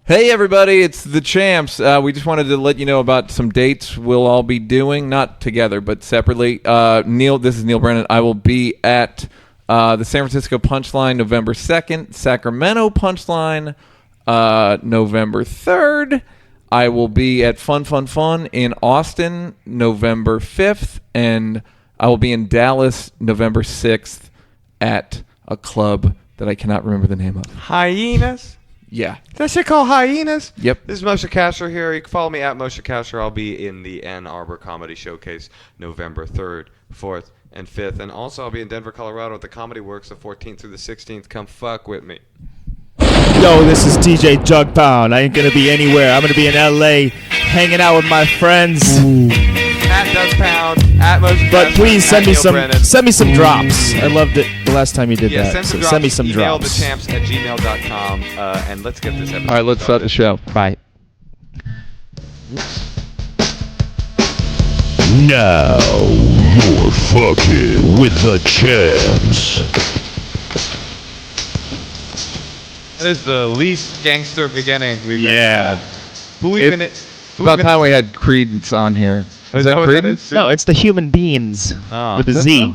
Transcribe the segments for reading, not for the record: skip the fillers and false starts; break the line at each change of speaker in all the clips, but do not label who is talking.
Hey everybody, it's the Champs. We just wanted to let you know about some dates we'll all be doing, not together but separately. Neal, this is Neal Brennan. I will be at the San Francisco Punchline November 2nd, Sacramento Punchline November 3rd. I will be at Fun Fun Fun in Austin November 5th, and I will be in Dallas November 6th at a club that I cannot remember the name of.
Hyenas?
Yeah.
That shit called Hyenas?
Yep.
This is Moshe Kasher here. You can follow me at Moshe Kasher. I'll be in the Ann Arbor Comedy Showcase November 3rd, 4th, and 5th. And also I'll be in Denver, Colorado at the Comedy Works the 14th through the 16th. Come fuck with me.
Yo, this is DJ Douggpound. I ain't going to be anywhere. I'm going to be in L.A. hanging out with my friends.
At Douggpound, at Moshe
But
Kasher,
please
at Neal Brennan.
send me some drops. I loved it the last time you did that.
Send some
So
drops.
send me some
Email
drops.
thechamps@gmail.com, and let's get this episode
All right, let's start the show.
Bye.
Now you're fucking with the Champs.
That is the least gangster beginning we've
It's about time we had Creedence on here. Is that
what
Creedence?
No, it's the human beings with a Z.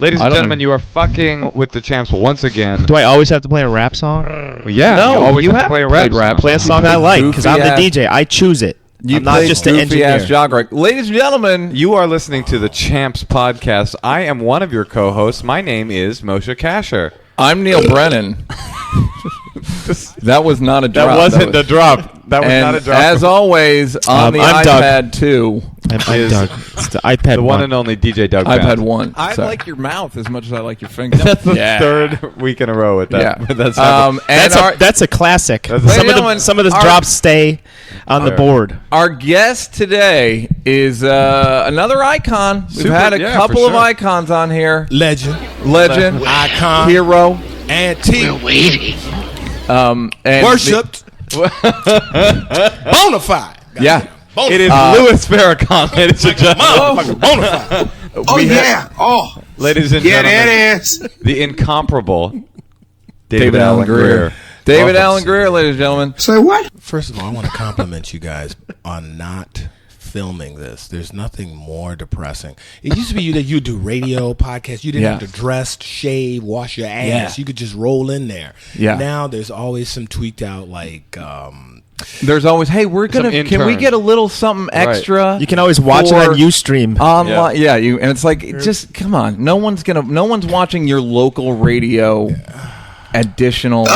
Ladies
I
and
don't
gentlemen,
know.
you are fucking with the Champs once again.
Do I always have to play a rap song?
Well, yeah,
No,
you always
you
have to
have
play a
played
rap.
rap.
Play a song I like because I'm the
Goofy
DJ. I choose it.
You
I'm not
play
just the
goofy ass
engineer.
jog rock. Ladies and gentlemen,
You are listening to the Champs podcast. I am one of your co-hosts. My name is Moshe Kasher.
I'm Neal Brennan. That was not a drop.
That wasn't the drop. That was
And
not a drop.
as always, on the
I'm Doug.
iPad 2,
I'm Doug. It's the iPad
the one
1.
and only DJ Douggpound.
iPad 1. I
Sorry.
like your mouth as much as I like your fingers.
That's the third week in a row with that.
Yeah.
That's happened.
And
That's a classic.
That's
a-
Some
Ladies
of
and
some of the
gentlemen,
drops stay on the board.
our guest today is another icon. We've
Super-
had a
yeah,
couple
for
of
sure.
icons on here.
Legend, icon,
Hero,
antique,
and
worshipped, bona fide.
Yeah.
Bona
It is
fide.
Louis Farrakhan, ladies and gentlemen.
Motherfucker, bona fide. Oh, yeah. Oh,
Ladies and
yeah,
gentlemen,
that is.
the incomparable
David Allan Grier. David Allan Grier, ladies and gentlemen.
Say what? First of all, I want to compliment you guys on not filming this. There's nothing more depressing. It used to be that you do radio, podcasts. You didn't
Yeah.
have to dress, shave, wash your ass.
Yeah.
You could just roll in there.
Yeah.
Now there's always some tweaked out like.
There's always, hey, we're
Some
gonna. Can we
intern.
get a little something extra?
You can always watch it
for
on Ustream.
online. Yeah, you and it's like, just come on. No one's watching your local radio. Additional.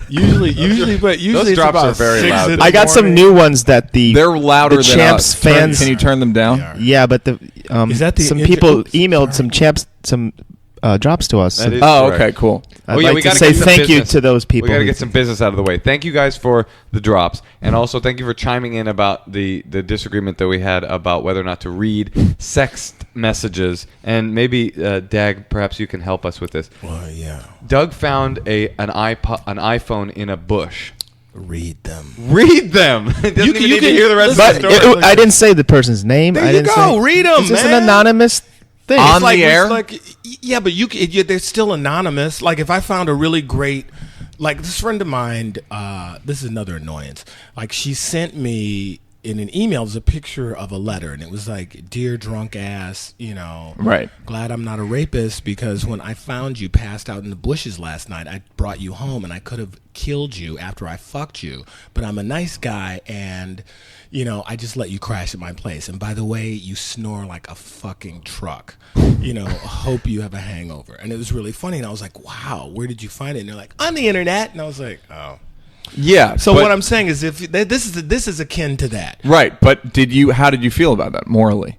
Usually, but usually
Those drops are very loud.
I got some new ones that
They're louder
the
than
Champs
us.
fans.
Can you turn them down?
Yeah, but the
Is that the
some
inter-
people
Oops,
emailed
sorry.
some drops to us.
That is
Oh,
correct.
okay, cool.
I'd
Oh, yeah,
like
we
to
gotta
say
get some
thank you
business.
to those people.
We got to
who-
get some business out of the way. Thank you guys for the drops, and also thank you for chiming in about the disagreement that we had about whether or not to read sext messages. And maybe Dag, perhaps you can help us with this.
Well, yeah.
Doug found an iPhone in a bush.
Read them.
Read them. He doesn't even need to hear the rest
But
of the story.
I didn't say the person's name.
There
I
you
didn't
go.
Say,
Read 'em,
It's just
man.
an anonymous thing.
On
It's like,
the air?
it's like, yeah, but they're still anonymous. Like if I found a really great, like this friend of mine, this is another annoyance. Like she sent me in an email, there's a picture of a letter, and it was like, "Dear drunk ass,
Right.
glad I'm not a rapist because when I found you passed out in the bushes last night, I brought you home and I could have killed you after I fucked you, but I'm a nice guy and." I just let you crash at my place. And by the way, you snore like a fucking truck. Hope you have a hangover. And it was really funny. And I was like, wow, where did you find it? And they're like, on the internet. And I was like, oh.
Yeah.
So
but-
what I'm saying is if this is akin to that.
right, but how did you feel about that morally?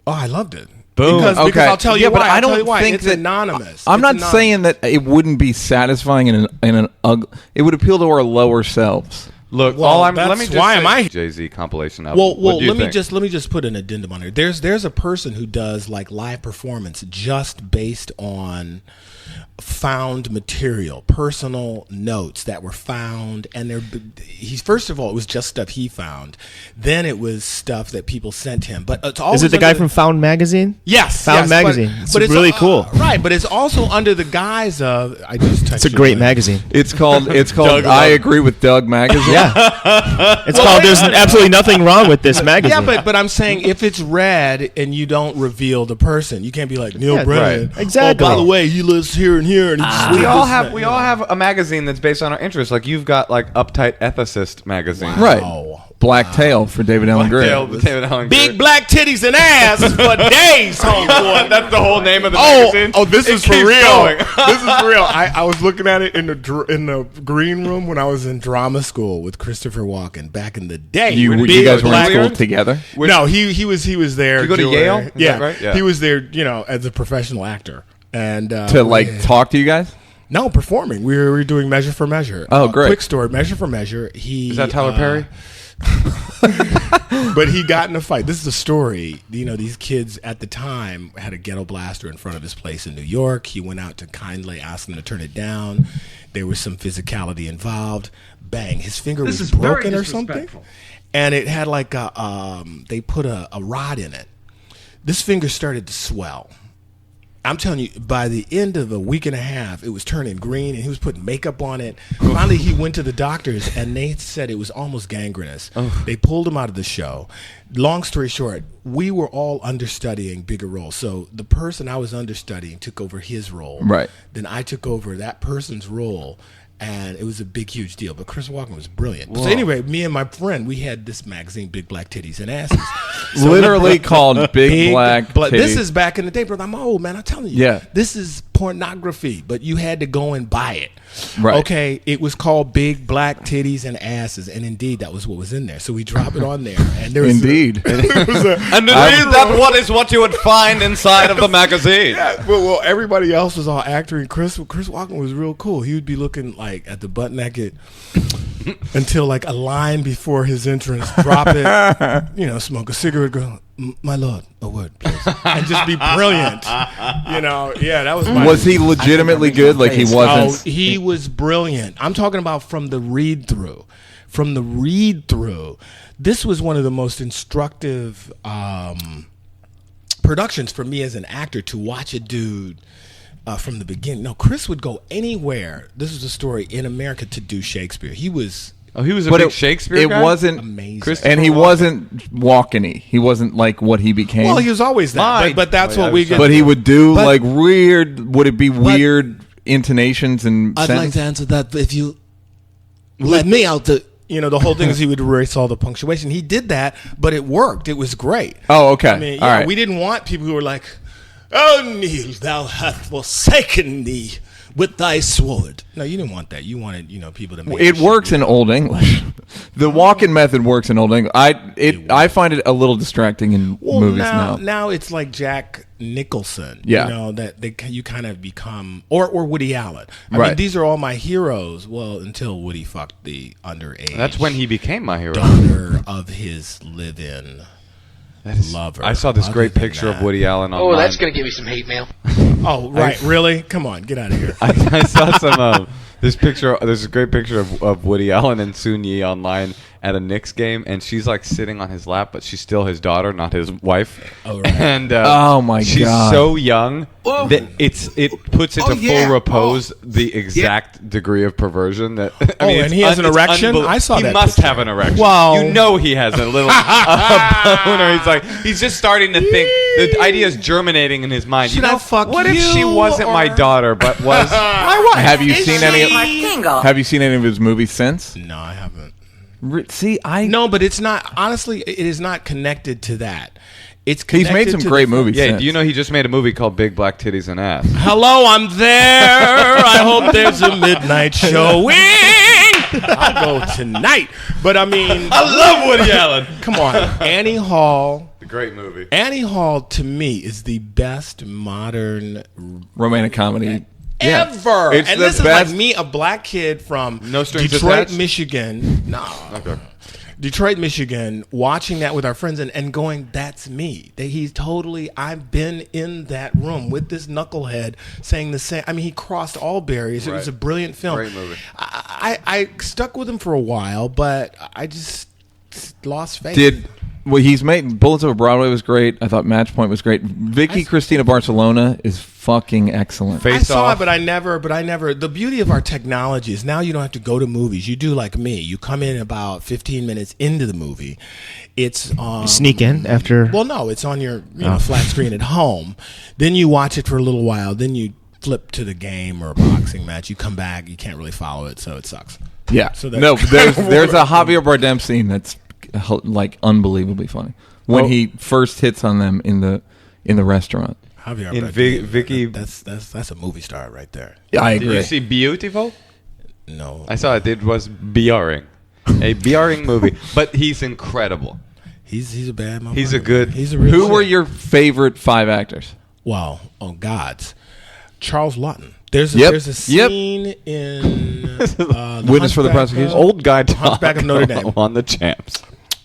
Oh, I loved it.
Boom.
Because
Okay.
I'll tell you
Yeah,
why.
but I
I'll tell
don't
you why.
think
It's
that-
anonymous.
I'm
It's
not
anonymous.
saying that it wouldn't be satisfying in an ugly. It would appeal to our lower selves.
Look,
Well,
let
that's
me just
why
say
am I-
Jay-Z compilation album.
Well,
What do you
let me
think?
just put an addendum on it. There's a person who does like live performance just based on found material, personal notes that were found, and first of all, it was just stuff he found. Then it was stuff that people sent him. But it's always
Is it the guy from Found Magazine?
Yes,
Found Magazine. It's really cool.
Right, but it's also under the guise of I just touched.
It's a great magazine.
It's called I Agree with Doug magazine.
Yeah, it's called There's absolutely nothing wrong with this magazine.
Yeah, but I'm saying if it's read and you don't reveal the person, you can't be like Neal Brennan.
Right. Exactly.
Oh, by the way, he lives here and here, and he just
We all have a magazine that's based on our interests. Like you've got like Uptight Ethicist magazine.
Right.
Wow.
Black Tail for David Allan Grier.
David Allan Grier.
Big black titties and ass for days, homeboy.
That's the whole name of the magazine.
Oh, this is for
keeps
real.
going.
This is for real. I was looking at it in the green room when I was in drama school with Christopher Walken back in the day.
You guys were in school together?
No, he was there.
Did you go to
doing-
Yale? Is
Yeah,
that right? Yeah.
He was there, as a professional actor. And
To talk to you guys?
No, performing. We were doing Measure for Measure.
Oh, great.
Quick story, Measure for Measure.
Is that Tyler Perry?
But he got in a fight. This is a story. These kids at the time had a ghetto blaster in front of his place in New York. He went out to kindly ask them to turn it down. There was some physicality involved. Bang, his finger was broken or something. And it had like they put a rod in it. This finger started to swell. I'm telling you, by the end of a week and a half, it was turning green, and he was putting makeup on it. Finally, he went to the doctors, and they said it was almost gangrenous. They pulled him out of the show. Long story short, we were all understudying bigger roles. So the person I was understudying took over his role.
Right.
Then I took over that person's role. And it was a big, huge deal. But Chris Walken was brilliant. Whoa. So anyway, me and my friend, we had this magazine, Big Black Titties and Asses.
Literally called Big Black Titties.
This is back in the day, brother. I'm old, man. I'm telling you.
Yeah.
This is pornography, but you had to go and buy it.
Right.
Okay, it was called Big Black Titties and Asses, and indeed, that was what was in there. So we drop it on there, and there was
Indeed.
And that what you would find inside of the magazine.
Yeah, well, everybody else was all acting. Chris Walken was real cool. He would be looking like at the butt naked until like a line before his entrance, drop it, smoke a cigarette, go, my lord, a word, please, and just be brilliant. Yeah, that was.
Was he legitimately good? Like he wasn't.
Oh, he was brilliant. I'm talking about from the read through. This was one of the most instructive productions for me as an actor to watch a dude from the beginning. No, Chris would go anywhere. This was a story in America to do Shakespeare. He was.
Oh, he was a big Shakespeare guy?
It wasn't
amazing.
And he wasn't walking-y. He wasn't like what he became.
Well, he was always that. But that's what we get.
But he would do like weird. Would it be weird intonations and?
I'd like to answer that if you let me out the. The whole thing is he would erase all the punctuation. He did that, but it worked. It was great.
Oh, okay.
I mean,
all right.
We didn't want people who were like, "Oh, Neal, thou hast forsaken me with thy sword." No, you didn't want that. You wanted, people to make
it works in Old English. The walk-in method works in Old English. I find it a little distracting in movies now.
Now it's like Jack Nicholson.
Yeah.
That you kind of become, or Woody Allen. I
Right.
mean, these are all my heroes. Well, until Woody fucked the underage.
That's when he became my hero.
Daughter of his live-in lover.
I saw this
Other
great
than
picture
that-
of Woody Allen online.
Oh, that's going to give me some hate mail.
Oh, right. Really? Come on, get out of here.
I saw some this picture. There's a great picture of Woody Allen and Soon Yi online at a Knicks game, and she's like sitting on his lap, but she's still his daughter, not his wife.
Oh, right.
And
Oh, my
she's
God.
so young that it puts into full repose the exact degree of perversion that. I mean,
and he has an
it's
erection? I saw
he
that
must
picture.
have an erection.
Wow.
You know he has a little boner. He's just starting to think. The idea is germinating in his mind.
Should I fuck
What if
you,
she wasn't my
or-
daughter, but was my wife?
Have you seen any? Have you seen any of his movies since?
No, I haven't.
No,
but it's not. Honestly, it is not connected to that. It's
he's
connected
made some
to
great
the-
movies.
Yeah,
since.
do you know he just made a movie called Big Black Titties and Ass?
Hello, I'm there. I hope there's a midnight showing. I'll go tonight. But I mean,
I love Woody Allen.
come on, Annie Hall.
Great movie.
Annie Hall to me is the best modern
romantic comedy
ever.
It's
and
the
this
best.
is like me, a black kid from
No Strings
Detroit,
Attached?
Michigan. No.
Okay.
Detroit, Michigan, watching that with our friends and going, that's me. I've been in that room with this knucklehead saying the same. I mean, he crossed all barriers. It was a brilliant film.
Great movie.
I stuck with him for a while, but I just lost faith.
He's made Bullets Over Broadway was great. I thought Match Point was great. Vicky Cristina Barcelona is fucking excellent.
I saw it, but I never. The beauty of our technology is now you don't have to go to movies. You do like me. You come in about 15 minutes into the movie. It's
sneak in after.
Well, no, it's on your flat screen at home. Then you watch it for a little while. Then you flip to the game or a boxing match. You come back. You can't really follow it, so it sucks.
Yeah.
So
there's a Javier Bardem scene that's like unbelievably funny when he first hits on them in the restaurant.
Javier
In
Bardem,
Vicky,
that's a movie star right there.
Yeah, I
did
agree.
you see Beautiful?
No,
I saw it. It was BRing, a BRing movie, but he's incredible.
he's a bad motherfucker.
He's a good.
He's a real
Who
shit.
were your favorite 5 actors?
Wow, oh gods, Charles Lawton. There's
Yep.
a scene in
Witness for the prosecution.
Old guy talk
Hunchback of Notre Dame.
on the Champs.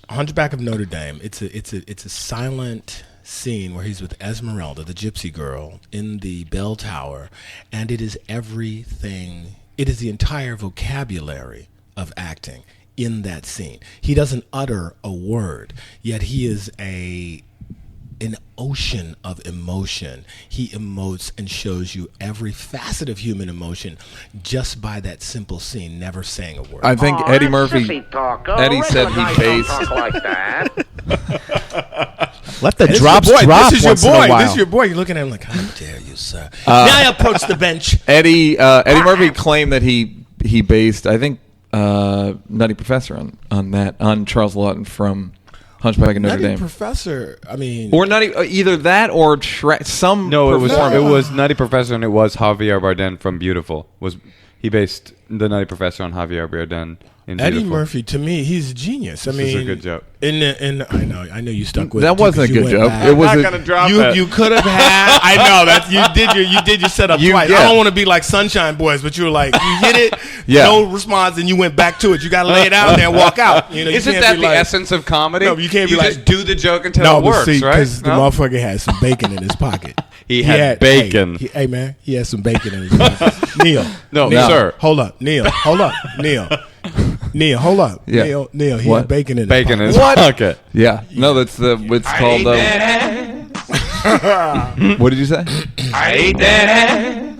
Hunchback of Notre Dame. It's a silent scene where he's with Esmeralda, the gypsy girl, in the bell tower, and it is everything. It is the entire vocabulary of acting in that scene. He doesn't utter a word, yet he is an ocean of emotion. He emotes and shows you every facet of human emotion just by that simple scene, never saying a word.
I think Eddie Murphy. Eddie said he based.
like that.
Let the
This is
drops
your boy.
drop
This is your
once in a
boy.
while.
This is your boy. You're looking at him like, how dare you, sir? Now I approach the bench.
Eddie Murphy claimed that he based, I think, Nutty Professor on Charles Lawton from Hunchback of Notre
Nutty
Dame.
Professor, I mean...
Or Nutty, either that or some.
No, it
performer.
was Nutty Professor, and it was Javier Bardem from Beautiful. He based the Nutty Professor on Javier Bardem in
Eddie
Beautiful.
Murphy, to me, he's a genius. I
This is
mean,
a good joke.
I know you stuck with
That
it too,
wasn't
'cause
a
you
good
went
joke.
back.
It was
I'm
a-
not gonna drop
You
it.
you could have had. I know that you did your setup twice.
yeah.
I don't want to be like Sunshine Boys, but you were like you hit it,
Yeah.
no response, and you went back to it. You got to lay it out there and walk out. You know, you
Isn't
can't
that
be
the
like,
essence of comedy?
No, you can't be
just
like-
do the joke until
No,
it
but
works,
see,
right?
because the
No?
motherfucker had some bacon in his pocket.
He had bacon.
Hey man, he had some bacon in his pocket. Neal,
No,
Neal,
sir.
hold up, Neal, hold up, Neal, hold up,
Yeah.
Neal, he
What?
had bacon in
Bacon in
his
his
pocket.
pocket.
Yeah. No, that's it's called. What did you say?
I ate that.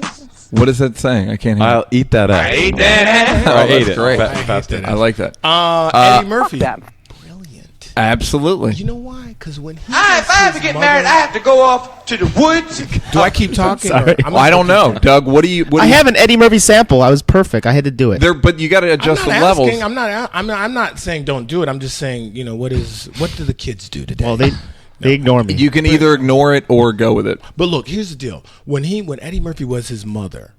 What is that saying? I can't hear.
I'll eat that ass.
I ate that.
Oh,
I ate
that's
it.
great.
Faster.
I like that.
Eddie Murphy, brilliant.
Absolutely.
You know why? Because when he
If I have to get married, I have to go off to the woods.
do I keep talking?
Sorry.
Or- I'm
Well, I don't
not
know, Doug. What do you?
I have an Eddie Murphy sample. I was perfect. I had to do it.
There, but you got to adjust the levels.
asking, I'm not saying don't do it. I'm just saying, what do the kids do today?
Well, they ignore me.
You can either ignore it or go with it.
But look, here's the deal. When Eddie Murphy was his mother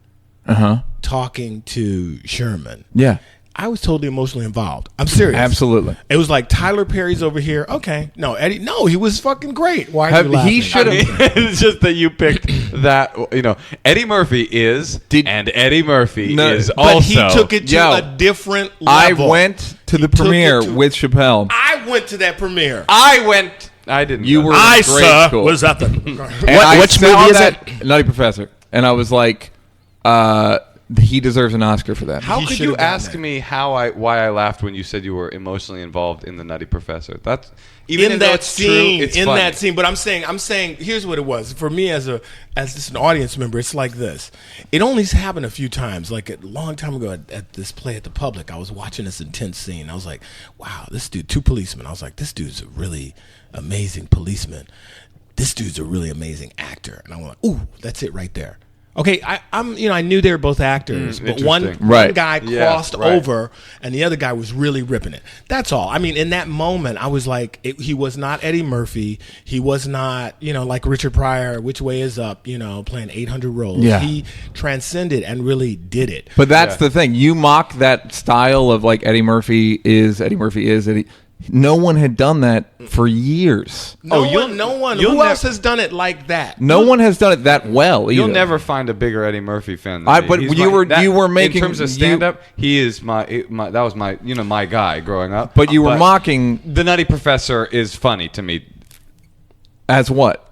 talking to Sherman,
Yeah.
I was totally emotionally involved. I'm serious.
Absolutely.
It was like Tyler Perry's over here. Okay. No, Eddie. No, he was fucking great. Why are you laughing?
He should have.
It's just that you picked that. Eddie Murphy is, and Eddie Murphy is
But
also.
he took it to
Yo,
a different
I
level.
went to the
He took
premiere
it to-
with Chappelle.
I went to that premiere.
I didn't.
You
go.
were
I,
in grade
sir,
school.
was at the...
And
What-
I
which
saw
movie is
that Nutty Professor, and I was like, he deserves an Oscar for that.
How
He
could
should've
you
gotten
ask
that.
me why I laughed when you said you were emotionally involved in the Nutty Professor? That's even
in
though
that
it's
scene,
true, it's
in
funny.
that scene. But I'm saying, here's what it was for me as just an audience member. It's like this. It only happened a few times. Like a long time ago at this play at the Public, I was watching this intense scene. I was like, wow, this dude, 2 policemen. I was like, this dude's a really amazing policeman. This dude's a really amazing actor. And I went, ooh, that's it right there. Okay, I knew they were both actors, but one
interesting.
Right.
guy
Yeah,
crossed
right.
over, and the other guy was really ripping it. That's all. I mean, in that moment, I was like, he was not Eddie Murphy. He was not, like Richard Pryor, Which Way Is Up, playing 800 roles.
Yeah.
He transcended and really did it.
But that's the thing. You mock that style of like Eddie Murphy is Eddie. No one had done that for years.
No one. Who else has done it like that?
No one has done it that well.
You'll
either.
never find a bigger Eddie Murphy fan than me.
But you were making,
in terms of stand up. He is my that was my my guy growing up.
But you were mocking
the Nutty Professor is funny to me.
As what?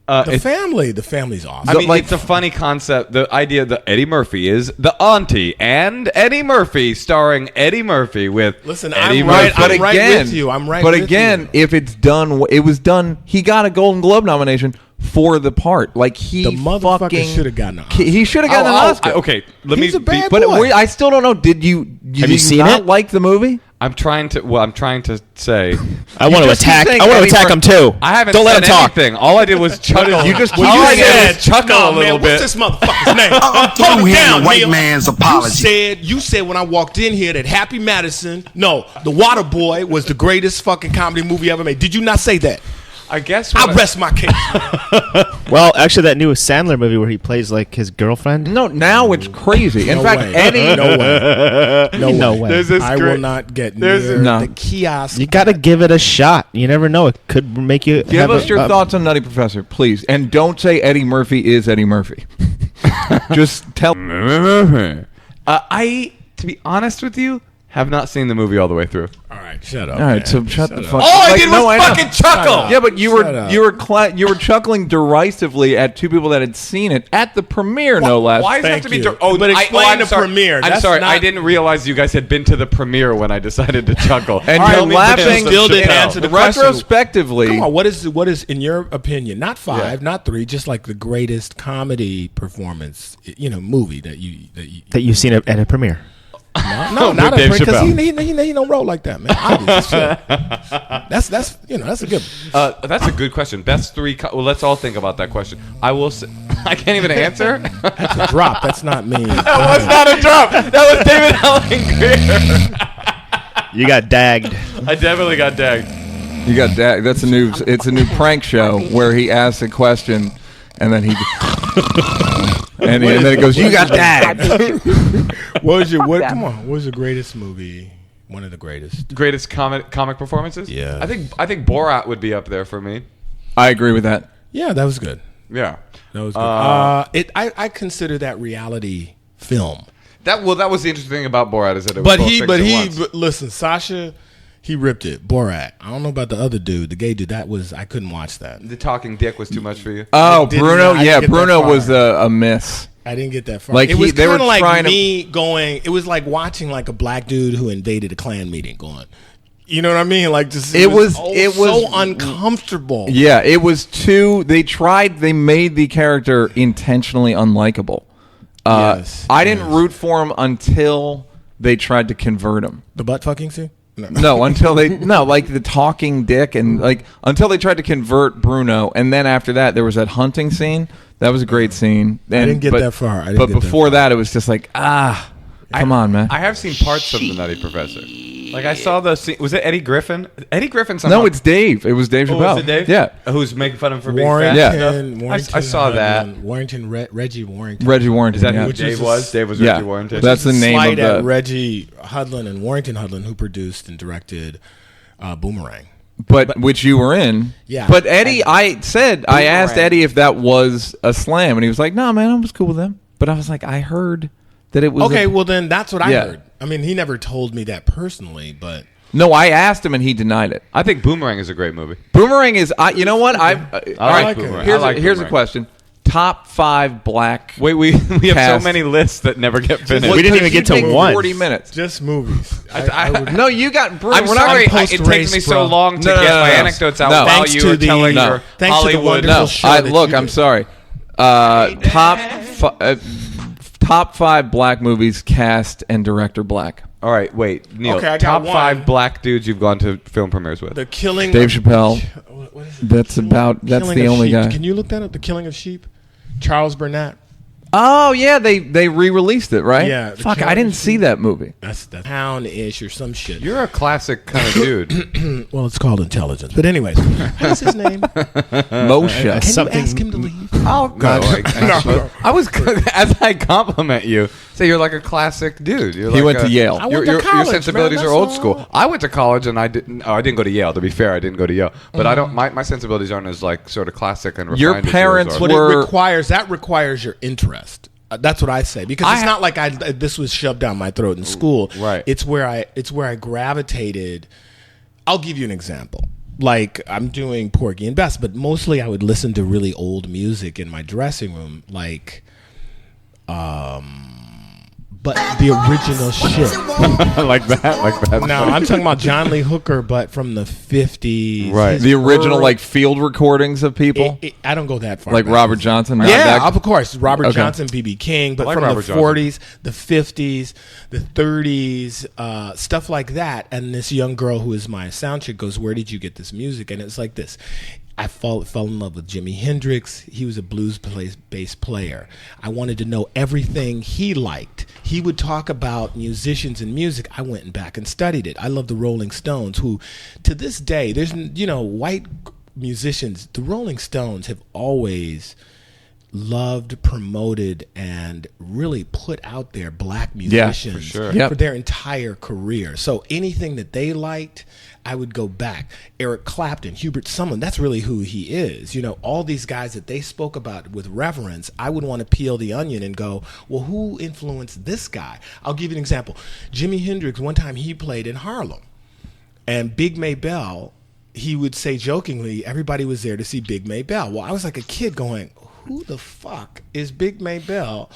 The family's awesome.
I mean, it's a funny concept. The idea that Eddie Murphy is the auntie and Eddie Murphy starring Eddie Murphy with
Listen,
Eddie
I'm
Murphy.
right with you. I'm right
But
with
again,
you.
if it's done, it was done. He got a Golden Globe nomination for the part. Like
The motherfucker should have gotten an Oscar.
He should have gotten an Oscar.
Okay, let
He's
me.
a bad
But
boy.
I still don't know. Did you
seen
not
it?
like the movie?
I'm trying to say.
I want to
just keep
attack.
saying
I want to
Eddie
attack him too.
I haven't
Don't let
said
him talk.
anything. All I did was chuckle.
You just
all I did was chuckle a little
man,
bit.
What's this motherfucker's name?
Through him, the white
Neal.
man's apology.
You said when I walked in here that Happy Madison, The Water Boy was the greatest fucking comedy movie ever made. Did you not say that?
I guess
I rest my case.
Well, actually, that new Sandler movie where he plays like his girlfriend.
No, now it's crazy. In
No
fact,
way.
Eddie.
No way.
No way.
There's this
I
great-
will not get
there's
near
No.
the kiosk.
You got to give it a shot. You never know. It could make you.
Give us your thoughts on Nutty Professor, please, and don't say Eddie Murphy is Eddie Murphy. Just tell.
I, to be honest with you, have not seen the movie all the way through.
All right, shut up.
All right,
man.
so shut the fuck.
All I
Like,
did
no,
was
I know.
fucking chuckle.
Yeah, but you
Shut up.
you were chuckling derisively at two people that had seen it at the premiere, no less.
Why does it have
Thank
to be?
you. But explain
I'm
the
sorry.
premiere.
I'm
That's
sorry.
not-
I didn't realize you guys had been to the premiere when I decided to chuckle.
And
All right,
you're
but
laughing.
you still didn't
and
answer the question.
retrospectively.
Come on, what is in your opinion? Not five, not three, just like the greatest comedy performance, movie that
you've seen at a premiere.
no, not
Dave
a because
Chappelle.
he don't roll like that, man. Obvious shit. That's a good.
That's a good question. Best three. Well, let's all think about that question. I will. I can't even answer.
That's a drop. That's not me.
That was not a drop. That was David Allan Grier.
You got dagged.
I definitely got dagged.
You got that. It's a new prank show where he asks a question, and then he. And then it goes, "You got that."
Come on. What was the greatest movie? One of the greatest.
Greatest comic performances.
Yeah.
I think Borat would be up there for me.
I agree with that.
Yeah, that was good.
Yeah.
That was good. I consider that reality film.
That was the interesting thing about Borat is that it was both things at once.
Listen, Sasha, he ripped it. Borat. I don't know about the other dude, the gay dude. I couldn't watch that.
The talking dick was too much for you.
Oh,
didn't-
Bruno.
I didn't
Yeah,
get that
Bruno
far.
was a miss.
I didn't get that far.
Like
it was
they were
kind of like
trying to-
me going. It was like watching like a black dude who invaded a Klan meeting. Going, you know what I mean? Like just
It was
so uncomfortable.
Yeah, it was too. They made the character intentionally unlikable.
Yes,
I didn't
yes.
root for him until they tried to convert him.
The butt fucking scene.
No, until like the talking dick and like until they tried to convert Bruno, and then after that there was that hunting scene. That was a great scene. And,
didn't get that far.
But before that, it was just like come on, man.
I have seen parts of the Nutty Professor. Like I saw the scene. Was it Eddie Griffin? Eddie Griffin somehow.
No, it's Dave. It was Dave
Oh,
Chappelle.
was it Dave?
Yeah.
Who's making fun of him for being
Warrington.
fat?
Yeah.
and stuff?
Warrington.
I saw that.
Warrington. Reggie Warrington.
Reggie Warrington.
Is that
yeah.
who
Which
Dave
is
was? Dave was
Yeah.
Reggie Warrington.
That's the name
Slight
of
at
the.
Reggie Hudlin and Warrington Hudlin, who produced and directed Boomerang.
But which you were in.
Yeah.
But Eddie, I asked Eddie if that was a slam, and he was like, "No, man, I was cool with them." But I was like, I heard that it was.
Okay, well then that's what I
Yeah.
heard. I mean, he never told me that personally, but
No, I asked him, and he denied it.
I think Boomerang is a great movie.
Boomerang is. You know what? All
like
right.
Boomerang.
Here's
I like
here's a
Boomerang.
question. Top 5 black.
Wait, we have so
Cast.
many lists that never get finished.
We didn't
Because
even get
you
to
take
one.
40 minutes.
just movies.
No, you got. Bruno,
I'm
we're not
sorry.
gonna
It takes
post-race,
me so
bro.
long to
No,
get
no,
my
no.
anecdotes out
No.
while
Thanks
you
to
were
the-
telling
no.
your
Thanks to the
Hollywood.
wonderful
No,
show that
look,
you
I'm
did.
sorry. Top 5 black movies cast and director black.
All right, wait, Neal.
Okay, I got
top
one.
5 black dudes you've gone to film premieres with.
The Killing
Dave
of-
Chappelle.
What is it?
That's
Killing
the
of
only
Sheep.
guy.
Can you look that up? The Killing of Sheep. Charles Burnett.
Oh yeah, they re-released it, right?
Yeah, the
Fuck, I didn't see that movie.
That's Pound-ish or some shit.
You're a classic kind of dude.
Well, it's called intelligence. But anyways, what's his name?
Moshe.
Can you ask him to leave?
I'll go. I was as I compliment you. Say you're like a classic dude. You're
He
like
went to Yale.
I went to
Your
college,
sensibilities
man,
are
that's
old
all.
school. I went to college and I didn't. Oh, I didn't go to Yale. To be fair, I didn't go to Yale. But I don't. My sensibilities aren't as like sort of classic and refined.
Your
as yours
parents
are.
What
were-
it requires your interest. That's what I say, because it's not like this was shoved down my throat in school.
Right.
It's where I gravitated. I'll give you an example. Like, I'm doing Porgy and Bess, but mostly I would listen to really old music in my dressing room, like but the original shit.
like that.
No, I'm talking about John Lee Hooker, but from the 50s.
Right.
His
The original
early-
like field recordings of people,
I don't go that far.
like
back.
Robert Johnson. not
Yeah,
that-
of course. Robert
Okay.
Johnson, B.B. King, but
I like
from
Robert
the
Johnson.
40s, the 50s, the 30s, stuff like that. And this young girl who is my sound chick goes, "Where did you get this music?" And it's like this. I fell in love with Jimi Hendrix. He was a blues bass player. I wanted to know everything he liked. He would talk about musicians and music. I went and back and studied it. I love the Rolling Stones, who to this day, there's, white musicians. The Rolling Stones have always loved, promoted, and really put out there black musicians
for sure.
Yep.
for their entire career. So anything that they liked, I would go back. Eric Clapton, Hubert Sumlin, that's really who he is. All these guys that they spoke about with reverence, I would want to peel the onion and go, well, who influenced this guy? I'll give you an example. Jimi Hendrix, one time he played in Harlem, and Big Maybelle, he would say jokingly, everybody was there to see Big Maybelle. Well, I was like a kid going, who the fuck is Big Maybelle?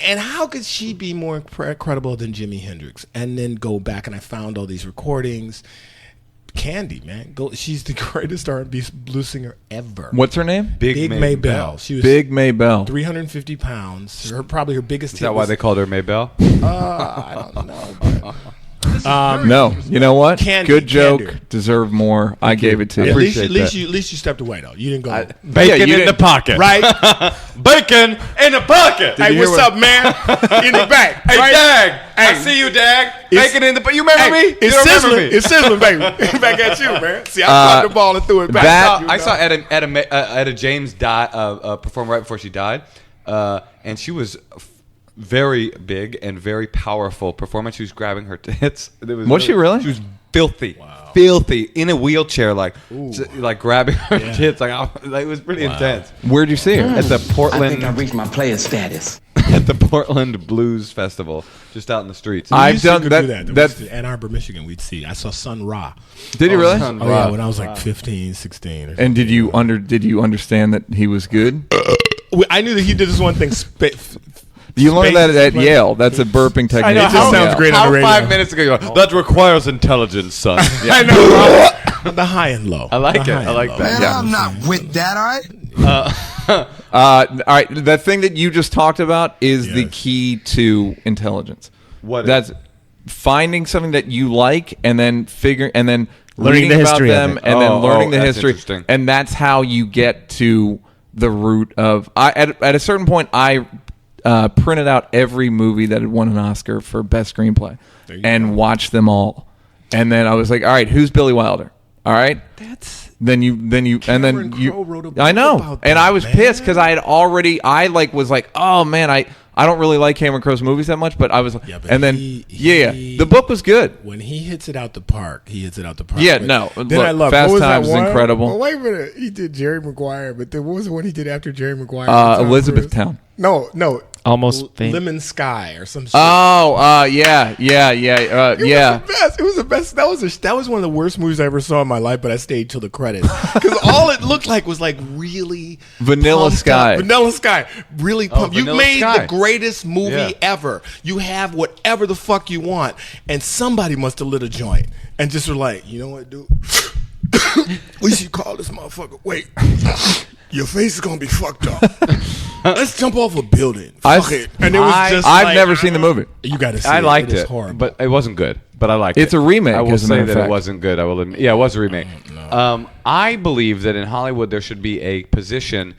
And how could she be more credible than Jimi Hendrix? And then go back and I found all these recordings. Candy, man. She's the greatest R&B blues singer ever.
What's her name?
Big Maybelle. She was
Big Maybelle.
350 pounds. Probably her biggest
Is
hit
that why
was,
they called her Maybelle?
I don't know. But,
No, you know what?
Candy,
Good joke.
Candy.
Deserve more. I gave it to you.
at least,
appreciate
at least you stepped away, though. You didn't go.
Bacon
you
in the
didn't-
pocket.
Right?
Bacon in the pocket.
Hey,
you
what's
hear
up, man? In the back.
Hey,
right?
Dag. I
Hey.
see you, Dag.
It's-
Bacon in the. You remember
Hey,
me?
it's
you don't
sizzling.
remember me?
It's sizzling, baby. Back at you, man. See, I caught the ball and threw it back.
That-
I saw Etta James perform right before she died, and she was very big and very powerful performance. She was grabbing her tits.
Was she really?
She was filthy, filthy in a wheelchair, like grabbing her tits. It was pretty intense.
Where'd you see her?
At the
I think I
Portland
reached my player status.
at the Portland Blues Festival, just out in the streets.
I've
used to
done
go
that.
do that.
That
Ann Arbor, Michigan, we'd see. I saw Sun Ra.
did you really?
Sun
Oh,
Ra.
yeah, when I was like 15, 16. Or something.
And did you understand that he was good?
I knew that he did this one thing.
You learned that at
Space-
Yale. That's a burping technique.
I know,
at
how-
Yale.
sounds great on
How
the radio.
5 minutes ago you were, that requires intelligence, son.
I know. The high and low.
I like
The
it.
high
I
and
like
low.
that.
Man, I'm not with that, all right?
All right, the thing that you just talked about is the
Yes.
key to intelligence.
What is
That's finding something that you like and then learning
Learning the
about
history of
them
it.
and then learning the
that's
history,
interesting.
and that's how you get to the root of. At a certain point, I printed out every movie that had won an Oscar for best screenplay and watched them all, and then I was like, all right, who's Billy Wilder? All right, then you
Cameron Crowe wrote a book
I know,
about
and
that,
I was
man.
pissed because was like, oh man, I don't really like Cameron Crowe's movies that much, but I was,
Yeah, but
and then
he-
the book was good.
When he hits it out the park, he hits it out the park.
Yeah,
But
no,
Then
look,
I love
Fast
what was
Times
that
is
one?
incredible.
Well, wait a minute. He did Jerry Maguire, but then what was the one he did after Jerry Maguire? with Tom Cruise?
Elizabethtown.
No.
Almost famous.
Lemon Sky or some shit.
Oh, yeah.
It was the best. It was the best. That was one of the worst movies I ever saw in my life, but I stayed till the credits because all it looked like was like really
Vanilla
pumped
Sky.
up. Vanilla Sky, really pumped. You
Vanilla
made
Sky.
the greatest movie
Yeah.
ever. You have whatever the fuck you want, and somebody must have lit a joint and just were like, you know what, dude? We should call this motherfucker. Wait. Your face is gonna be fucked up. Let's jump off a building. Fuck it. And it was just
I've
like,
never seen the movie.
You got to see
I liked
It is
it,
horrible.
but it wasn't good. But I liked it.
It's a remake,
I will
as a
say
matter of
that it
fact.
wasn't good. I will admit. Yeah, it was a remake. I believe that in Hollywood there should be a position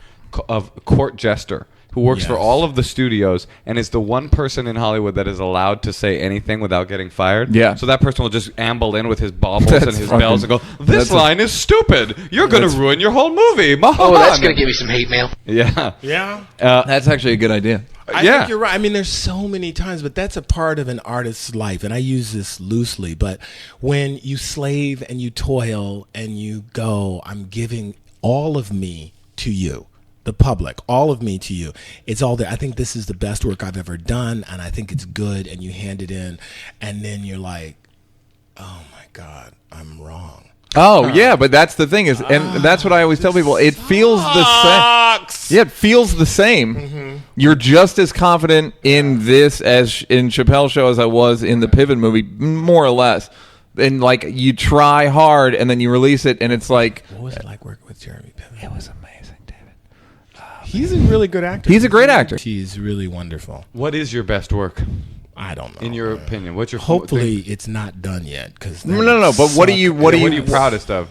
of court jester. who works for
Yes.
all of the studios and is the one person in Hollywood that is allowed to say anything without getting fired.
Yeah.
So that person will just amble in with his baubles
That's
and his
fucking-
bells and go, "This
that's a-
line is stupid. You're going to
That's-
ruin your whole movie."
Oh, that's gonna give me some hate mail.
Yeah.
Yeah.
That's actually a good idea.
I
Yeah.
think you're right. I mean, there's so many times, but that's a part of an artist's life, and I use this loosely. But when you slave and you toil and you go, I'm giving all of me to you, the public, all of me to you. It's all there. I think this is the best work I've ever done, and I think it's good. And you hand it in, and then you're like, oh my God, I'm wrong.
Oh yeah, but that's the thing is, and that's what I always tell people. It feels the same. Yeah, it feels the same. You're just as confident in this as in Chappelle's show as I was in the Pivot movie, more or less. And like you try hard, and then you release it, and it's like,
What was it like working with Jeremy Piven?
it was amazing, David.
He's a really good actor.
He's a great actor.
He's really wonderful.
What is your best work,
I don't know.
in your opinion? What's your
Hopefully, it's not done yet. Cause
No. But what are you
proudest of?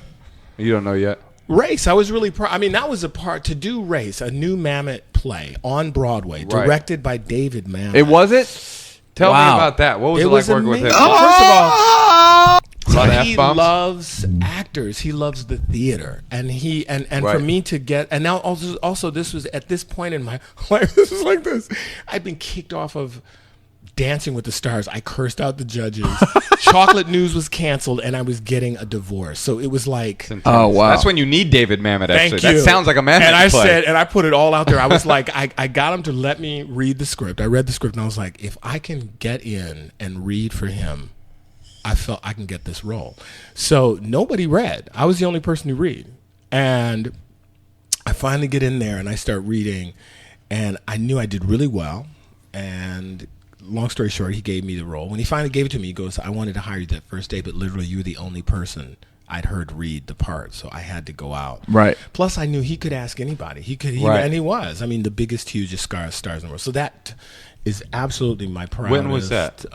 You don't know yet.
Race. I was really proud. I mean, that was a part to do. Race, a new Mamet play on Broadway,
Right.
directed by David Mamet.
It was it.
Tell
Wow.
me about that. What was it, like
was
working with him?
amazing. First of all,
A lot of
he
F-bombs?
loves actors. He loves the theater, and he and for
Right.
me to get and now also this was at this point in my life. This was like this. I'd been kicked off of Dancing with the Stars. I cursed out the judges. Chocolate News was canceled, and I was getting a divorce. So it was like.
Oh wow.
That's when you need David Mamet. Actually,
Thank you.
that sounds like a Mamet
And I
play.
said, and I put it all out there. I was like, I got him to let me read the script. I read the script, and I was like, if I can get in and read for him, I felt I can get this role. So nobody read. I was the only person to read, and I finally get in there and I start reading, and I knew I did really well. And long story short, he gave me the role. When he finally gave it to me, he goes, I wanted to hire you that first day, but literally you were the only person I'd heard read the part, so I had to go out.
Right.
Plus, I knew he could ask anybody. He could,
Right.
and he was. I mean, the biggest, hugest stars in the world. So that is absolutely my proudest.
When was that?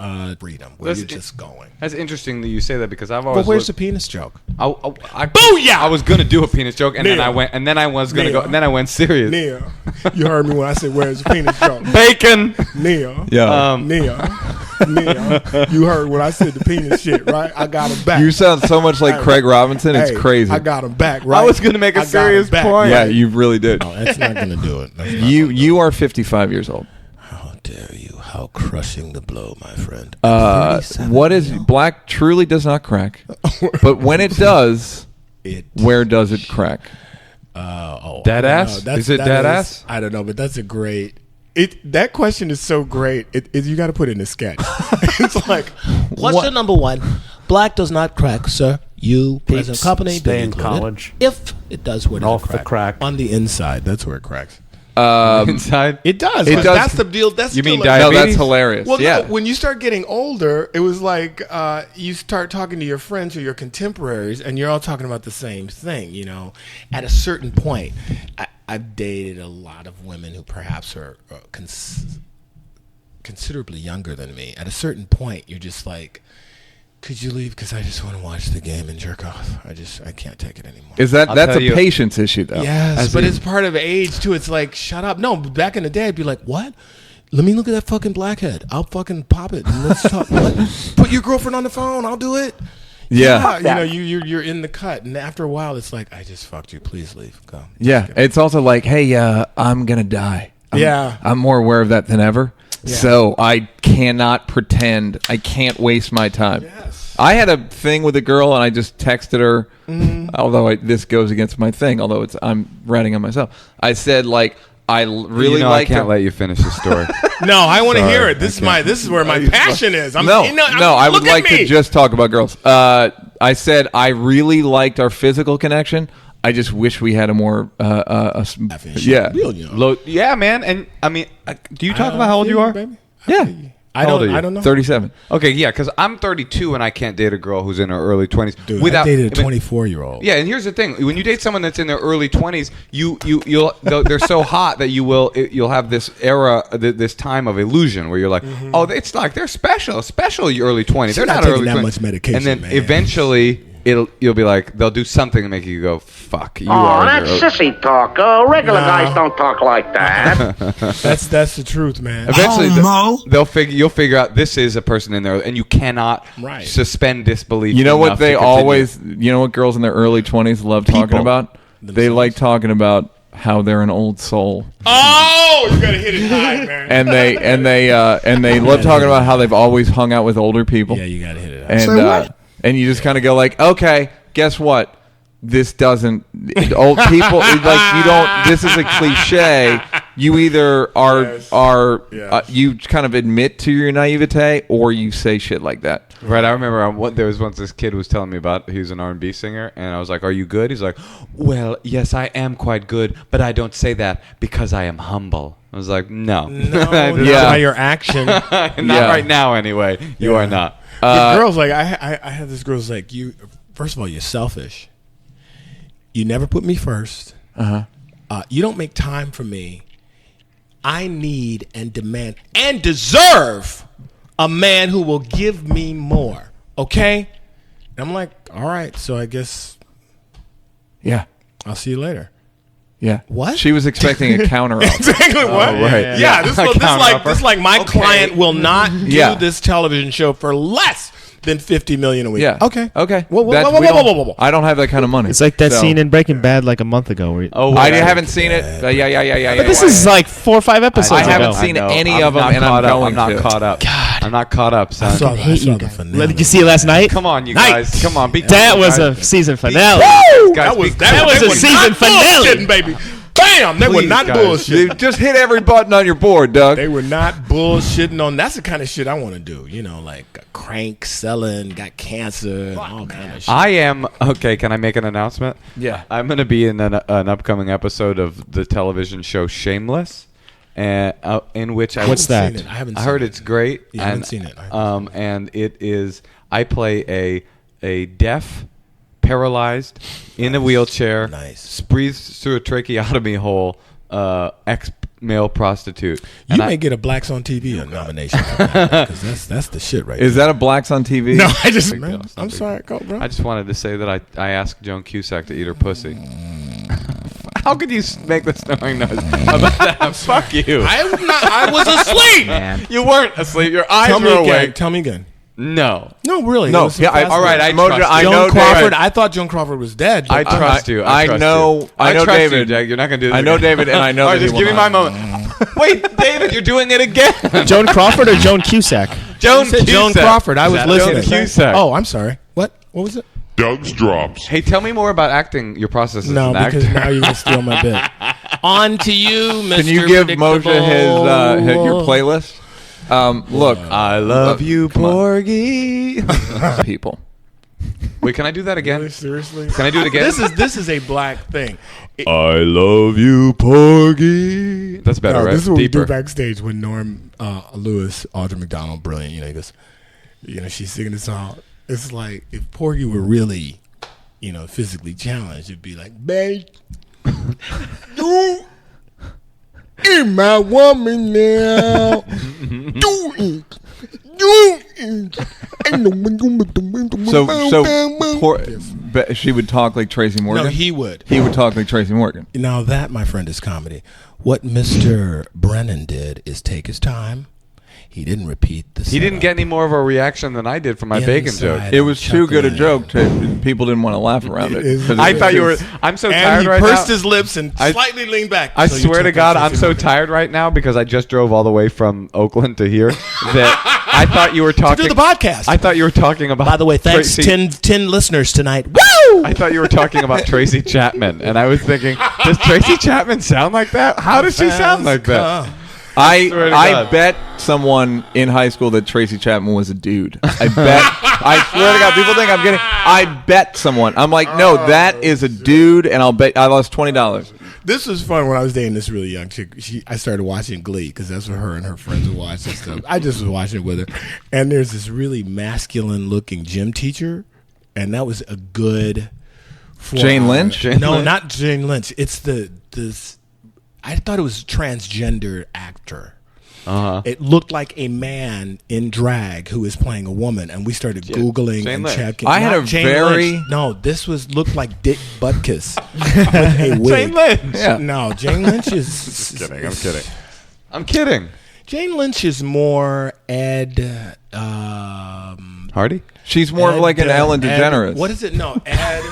Freedom, where
That's
you're just going.
That's interesting that you say that because I've always.
But where's the penis joke?
Booyah! I was gonna do a penis joke, and then
Neal.
I went, and then I was gonna
Neal.
go, and then I went serious.
Neal, you heard me when I said, where's the penis joke?
Bacon.
Neal.
Yeah.
Neal, you heard when I said the penis shit, right? I got him back.
You sound so much like Craig Robinson. It's
Hey,
crazy.
I got him back, right?
I was gonna make a
I got
serious
him back.
point.
Yeah, you really did.
No, that's not going to do it. That's not
You are 55 years old.
How dare you? How crushing the blow, my friend.
What is black truly does not crack, but when it does,
it?
where does it crack?
Dead ass?
That's-
Is it
that
dead
is-
ass?
I don't know, but that's a great. That question is so great. You got to put it in a sketch. It's like question number one: black does not crack, sir. You, present company,
stay
being
in
included.
college.
If it does, where does
Off
it
the
crack?
crack.
On the inside. That's where it cracks.
Inside.
It does.
It
but
does.
That's the deal. That's
You
still
mean
a-
diabetes?
No, that's hilarious.
Well,
yeah.
no, when you start getting older, it was like you start talking to your friends or your contemporaries, and you're all talking about the same thing. You know, at a certain point, I've dated a lot of women who perhaps are considerably younger than me. At a certain point, you're just like, could you leave? Because I just want to watch the game and jerk off. I can't take it anymore.
Is that's
tell
a
you-
patience issue though?
Yes, but it's part of age too. It's like, shut up. No, back in the day, I'd be like, what? Let me look at that fucking blackhead. I'll fucking pop it. And let's talk. What? Put your girlfriend on the phone. I'll do it.
Yeah.
You know, you're in the cut, and after a while, it's like, I just fucked you. Please leave. Go.
Yeah. It's also like, hey, I'm gonna die. I'm more aware of that than ever.
Yeah.
So I cannot pretend. I can't waste my time.
Yes.
I had a thing with a girl, and I just texted her. Although this goes against my thing. Although I'm ratting on myself. I said like, really
I
like.
can't let you finish the story.
No, I want to
Sorry,
hear it. This is where my passion is.
No, I would like to just talk about girls. I said I really liked our physical connection. I just wish we had a more, yeah.
Yeah, man. And I mean, do you talk about how old you are?
Baby.
Yeah.
I
How old are
don't.
you?
I don't know.
37.
Okay, yeah, because I'm 32 and I can't date a girl who's in her early 20s.
Dude, I dated a 24-year-old.
Yeah, and here's the thing: when you date someone that's in their early 20s, they're so hot that you'll have this era, this time of illusion where you're like, oh, it's like they're special early 20s. They're
not
not
taking
early
that
20s.
much medication,
and then
man.
eventually you'll be like, they'll do something to make you go, fuck. You
Oh,
are
that's sissy talk. Regular guys don't talk like that.
That's the truth, man.
Eventually, you'll figure out this is a person in there, and you cannot suspend disbelief.
You know what they always, you know what girls in their early 20s love talking about? They like talking about how they're an old soul.
Oh, you gotta hit it high, man.
and they love talking about how they've always hung out with older people.
Yeah, you gotta hit it high.
And you just kind of go like, okay, guess what? This doesn't old people like you don't. This is a cliche. You either are you kind of admit to your naivete or you say shit like that.
Right, I remember there was once this kid was telling me about he was an R&B singer, and I was like, "Are you good?" He's like, "Well, yes, I am quite good, but I don't say that because I am humble." I was like, "No,
by your action,
not right now. Anyway, you are not."
The girls like I had this girl's like, you. First of all, you're selfish. You never put me first. You don't make time for me. I need and demand and deserve a man who will give me more. Okay? And I'm like, all right, so I guess I'll see you later.
Yeah.
What?
She was expecting a counter offer.
Exactly what?
Right.
Yeah, this like my client will not do this television show for less than $50 million a week.
Yeah.
Okay.
Whoa. I don't have that kind of money.
It's like that scene in Breaking Bad like a month ago. Where
I haven't seen it. Yeah.
But this is like 4 or 5 episodes
I
ago.
haven't seen any of them, and I'm going to.
I'm not caught up.
God.
I'm not caught up, son.
I saw the finale.
Did you see it last night?
Come on, you guys. Come on.
That was a season finale.
That was
a season finale,
baby. Bam! They were not bullshitting.
Just hit every button on your board, Doug.
They were not bullshitting on. That's the kind of shit I want to do. You know, like a crank, selling, got cancer, and all kind of shit.
I am okay. Can I make an announcement?
Yeah,
I'm going to be in an upcoming episode of the television show Shameless, and in which
What's that?
I haven't.
I heard it's great.
Yeah, I haven't seen it.
And it is. I play a deaf, paralyzed, in a wheelchair, breathes through a tracheotomy hole, ex-male prostitute.
You may get a Blacks on TV nomination because that's the shit right
Is
there.
that a Blacks on TV?
No, I just I'm sorry, go bro.
I just wanted to say that I asked Joan Cusack to eat her pussy. How could you make the snoring noise about that? Fuck you.
I was asleep.
Man. You weren't asleep. Your eyes were awake.
Tell me again.
No,
really.
No.
Yeah,
all right. I trust you.
I know
Joan Crawford.
David.
I thought Joan Crawford was dead.
I trust you.
I know
trust
David.
You, Jack. You're not going to do this
I know
again.
David, and I know.
All right,
that
just give me my moment. Wait, David, you're doing it again.
Joan Crawford or Joan Cusack?
Joan
Crawford. I was listening.
Joan Cusack.
Oh, I'm sorry. What was it?
Doug's Drops.
Hey, tell me more about acting. Your process as
No,
an actor.
because now you're gonna steal my bit. On to you, Mr.
Can you give Moshe your playlist? Look,
I love you, Porgy.
people.
Wait, can I do that again?
Really, seriously?
Can I do it again?
This is a black thing.
I love you, Porgy. That's better, right?
This is what
Deeper.
we do backstage when Norm Lewis, Audra McDonald, brilliant. He goes, she's singing the song. It's like if Porgy were really, physically challenged, it'd be like, babe, you ain't my woman now. Do it.
So she would talk like Tracy Morgan?
No, he would.
He would talk like Tracy Morgan.
Now that, my friend, is comedy. What Mr. Brennan did is take his time. He didn't repeat the
He didn't get any more of a reaction than I did for my bacon joke.
It was too good a joke. People didn't want to laugh around it.
I thought you were... I'm so tired right
now. And he
now.
pursed his lips and slightly leaned back.
I swear to God, I'm so tired right now because I just drove all the way from Oakland to here that I thought you were talking...
To do the podcast.
I thought you were talking about...
By the way, thanks,
Tracy,
10 listeners tonight. Woo!
I thought you were talking about Tracy Chapman, and I was thinking, does Tracy Chapman sound like that? How does she sound like that?
I bet someone in high school that Tracy Chapman was a dude. I swear to God, people think I'm kidding. I bet someone. I'm like, no, that is a dude, and I'll bet I lost $20.
This was fun when I was dating this really young chick. I started watching Glee because that's what her and her friends would watch and stuff. I just was watching it with her. And there's this really masculine-looking gym teacher, and that was a good...
Jane Lynch?
No, not Jane Lynch. It's this... I thought it was a transgender actor. It looked like a man in drag who is playing a woman, and we started Googling
Jane
and
Lynch.
checking.
I had
Not
a
Jane
very-
Lynch. No, this looked like Dick Butkus with a wig.
Jane Lynch.
Yeah.
No, Jane Lynch is.
I'm kidding.
Jane Lynch is more Ed.
Hardy?
She's more of like an Ellen DeGeneres.
What is it? No, Ed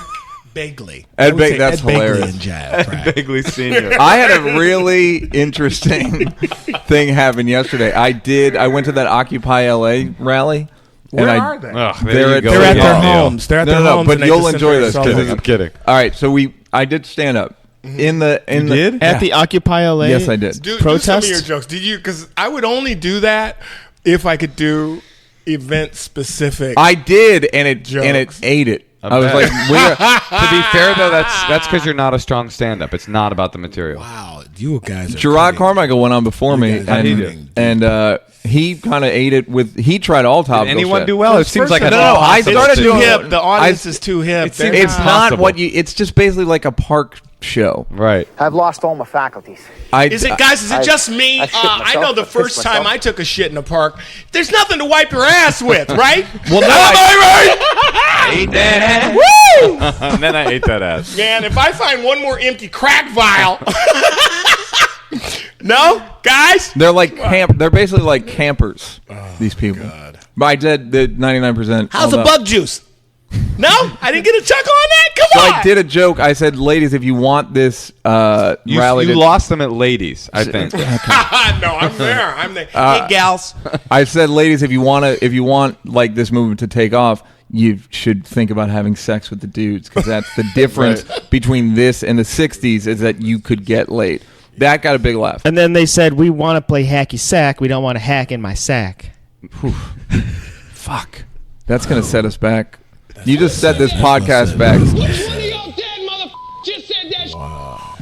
Begley.
Ed
I would say
that's
Ed Begley
hilarious.
in jazz, right?
Bigley Senior.
I had a really interesting thing happen yesterday. I went to that Occupy LA rally.
Where
and
are they?
Ugh,
They're at
They're at their
Yeah.
homes. They're at their
No,
homes.
but
and they
you'll
just
enjoy this.
center
'cause
I'm kidding.
All right, so I did stand up in the
did?
At the Occupy LA?
Yes, I did.
Do
protest?
some of your jokes. Did you? Because I would only do that if I could do event specific.
I did, and it
Jokes.
ate it. I was
bet.
like,
To be fair, though, that's because you're not a strong stand-up. It's not about the material.
Wow, you guys are
Gerard
pretty-
Carmichael went on before me,
guys are
and
pretty
he kind of ate it with. He tried all topical.
Did anyone
shit.
do well? It seems like
First
a
of all,
I
it's
started
too
doing-
hip. The audience is too hip. They're
It's not
Impossible.
what you. It's just basically like a park show.
Right.
I've lost all my faculties.
Is it, guys? Is it just me?
I shit
I know
myself.
the
I
first
pissed
time
myself.
I took a shit in a park, there's nothing to wipe your ass with, right?
Well, no,
And then I ate that ass.
Man, if I find one more empty crack vial, no, guys.
they're like camp. They're basically like campers. These people. But I did the 99%.
How's the bug juice? No, I didn't get a chuckle on that. Come
So
on.
I did a joke. I said, "Ladies, if you want this rally,
You
to-"
lost them at ladies, I think.
No, I'm there. I'm there. Hey, gals.
I said, ladies, if you want like this movement to take off, you should think about having sex with the dudes, because that's the difference between this and the '60s is that you could get laid." That got a big laugh.
And then they said, we want to play hacky sack. We don't want to hack in my sack.
Fuck. That's gonna set us back. You just set this podcast back.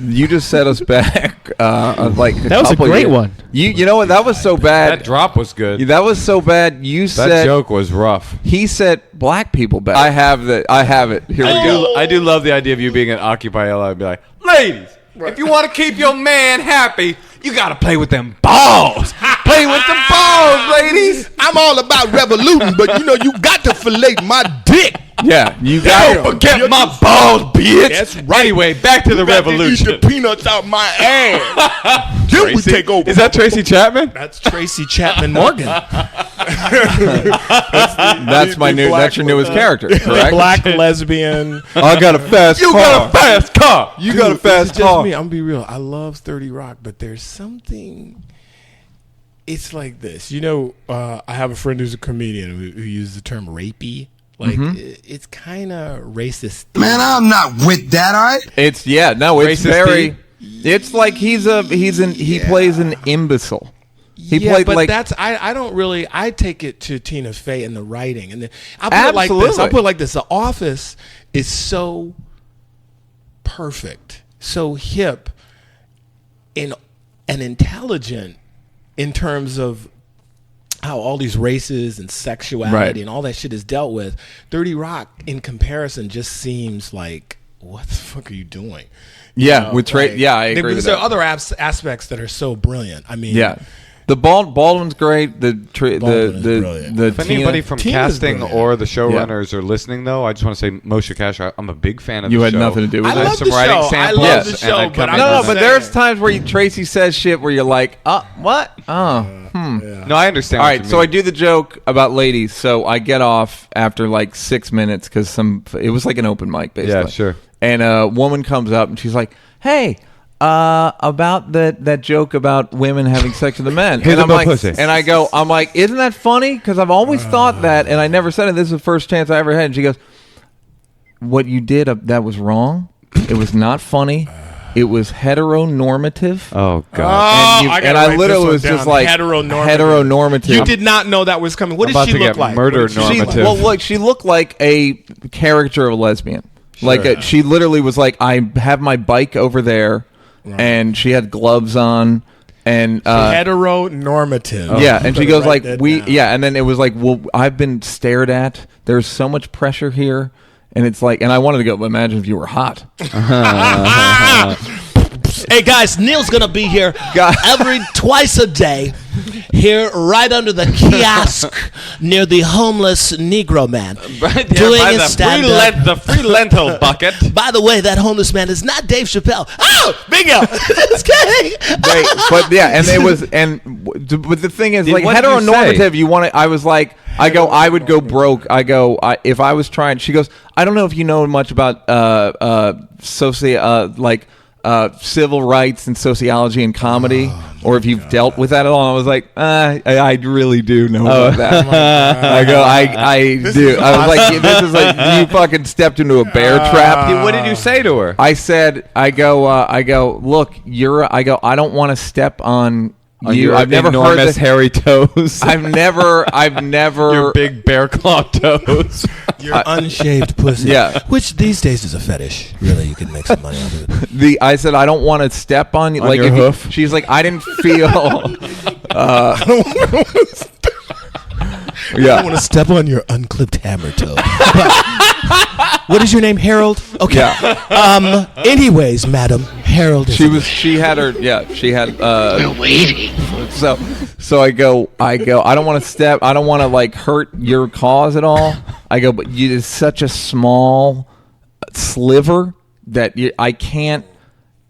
You just set us back. Like
That was a great one.
You know what? That was so bad.
That drop was good.
That was so bad. You
That
said
joke was rough.
he set black people back. I have it. Here we go.
I do love the idea of you being at Occupy LA and be like, ladies, if you want to keep your man happy, you got to play with them balls. Play with the balls, ladies.
I'm all about revoluting, but you got to fillet my dick.
Yeah, you got
Don't forget my balls, bitch.
That's right.
Anyway, back to the revolution.
Eat the peanuts out my ass. Then we take over.
Is that Tracy Chapman?
That's Tracy Chapman Morgan.
That's my new. That's your newest character, correct?
Black lesbian.
I got a fast car.
You got a fast car.
You got a
Dude,
fast
it's just
car.
me. I'm gonna be real. I love 30 Rock, but there's something. It's like this. I have a friend who's a comedian who uses the term rapey. Like it's kind of racist.
Man, I'm not with that, all right?
It's
Racist
very.
beat?
It's like he plays an imbecile. He played
but
like
that's I don't really. I take it to Tina Fey in the writing, and I'll put it like this.
Absolutely.
I'll put it like this. The Office is so perfect, so hip, and intelligent in terms of how all these races and sexuality and all that shit is dealt with. 30 Rock, in comparison, just seems like, what the fuck are you doing?
I agree with
There are
that.
other aspects that are so brilliant. I mean,
The Baldwin's great.
Baldwin is brilliant.
The
If anybody from
Tina's
casting
brilliant.
or the showrunners are listening, though, I just want to say Moshe Kasher, I'm a big fan of
You
the
had
show.
nothing to do with
I
it.
love
some
the
writing
show. I
samples.
love the
and
show,
I
but
come
I'm
in
No,
just
but
saying.
there's times where Tracy says shit where you're like, what?
No, I understand.
All
what
right,
you
so
mean.
I do the joke about ladies. So I get off after like 6 minutes because it was like an open mic, basically.
Yeah, sure.
And a woman comes up and she's like, "Hey, about that joke about women having sex with the men."
Here's
And I'm
about
like,
pussy.
and I'm like, "Isn't that funny?" Because I've always thought that, and I never said it. This is the first chance I ever had. And she goes, "What you did that was wrong. It was not funny. It was heteronormative."
Oh, God.
And I literally was just like heteronormative.
You did not know that was coming. What
I'm
did
about
she
to
look
get
like?
murder
What did she look like?
normative.
She looked like a caricature of a lesbian. Like she literally was like, I have my bike over there, and she had gloves on, and
heteronormative.
yeah, and she goes like,
that
we,
down.
yeah, and then it was like, well, I've been stared at. There's so much pressure here, and it's like, and I wanted to go, imagine if you were hot.
Hey guys, Neal's gonna be here twice a day. here right under the kiosk near the homeless Negro man.
Right there
doing
by
a
the
stand-up.
the free lentil bucket.
By the way, that homeless man is not Dave Chappelle. Oh, bingo! It's kidding.
Right, but yeah, and it was, but the thing is, like,
What did you
heteronormative,
say?
you want to, I was like, I would go broke. If I was trying, she goes, I don't know if you know much about civil rights and sociology and comedy, or if you've dealt with that at all. I was like, I really do know about that. I do. I was like, this is like, you fucking stepped into a bear trap.
What did you say to her?
I said, I go, look, I don't want to step on you. I've never heard
enormous
this.
hairy toes.
I've never.
Your big bear claw toes.
Your unshaved pussy.
Yeah.
Which these days is a fetish. Really, you can make some money off of it.
I said I don't want to step on you.
On
Like
your
if
hoof?
she's like, I didn't feel.
I don't want to step on your unclipped hammer toe. What is your name, Harold? Okay.
Yeah.
Anyways, madam, Harold.
She had. We're waiting. So I go. I don't want to step. I don't want to like hurt your cause at all. I go, but it's such a small sliver that I can't.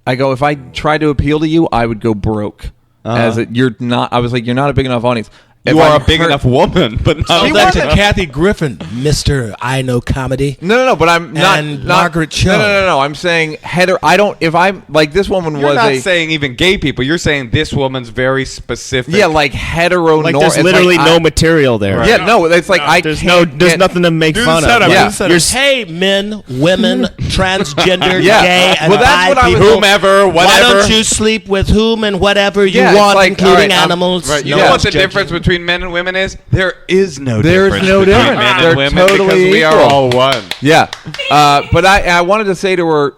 I go, if I tried to appeal to you, I would go broke. You're not. I was like, you're not a big enough audience.
You are a big enough woman, but not
Tell that to Kathy Griffin, Mr. I Know Comedy.
No, but I'm not.
And Margaret Cho.
No. I'm saying I don't. If I'm like this woman
You're
was
not saying even gay people. You're saying this woman's very specific.
Yeah, like hetero.
Like there's literally no material there.
Right. Yeah, no. It's like
There's nothing to make fun of.
Yeah.
Hey, men, women, transgender,
Yeah.
gay, and
Well, that's
bi
what I was-
people.
whomever, whatever.
Why don't you sleep with whom and whatever you
Yeah, it's
want,
like,
including
all right,
animals?
Right. You
No
know what the
judging.
difference between men and women is? There is no
There's
difference
no
between
difference.
men
They're
and women
totally
because we are
equal.
all one.
Yeah. But I wanted to say to her,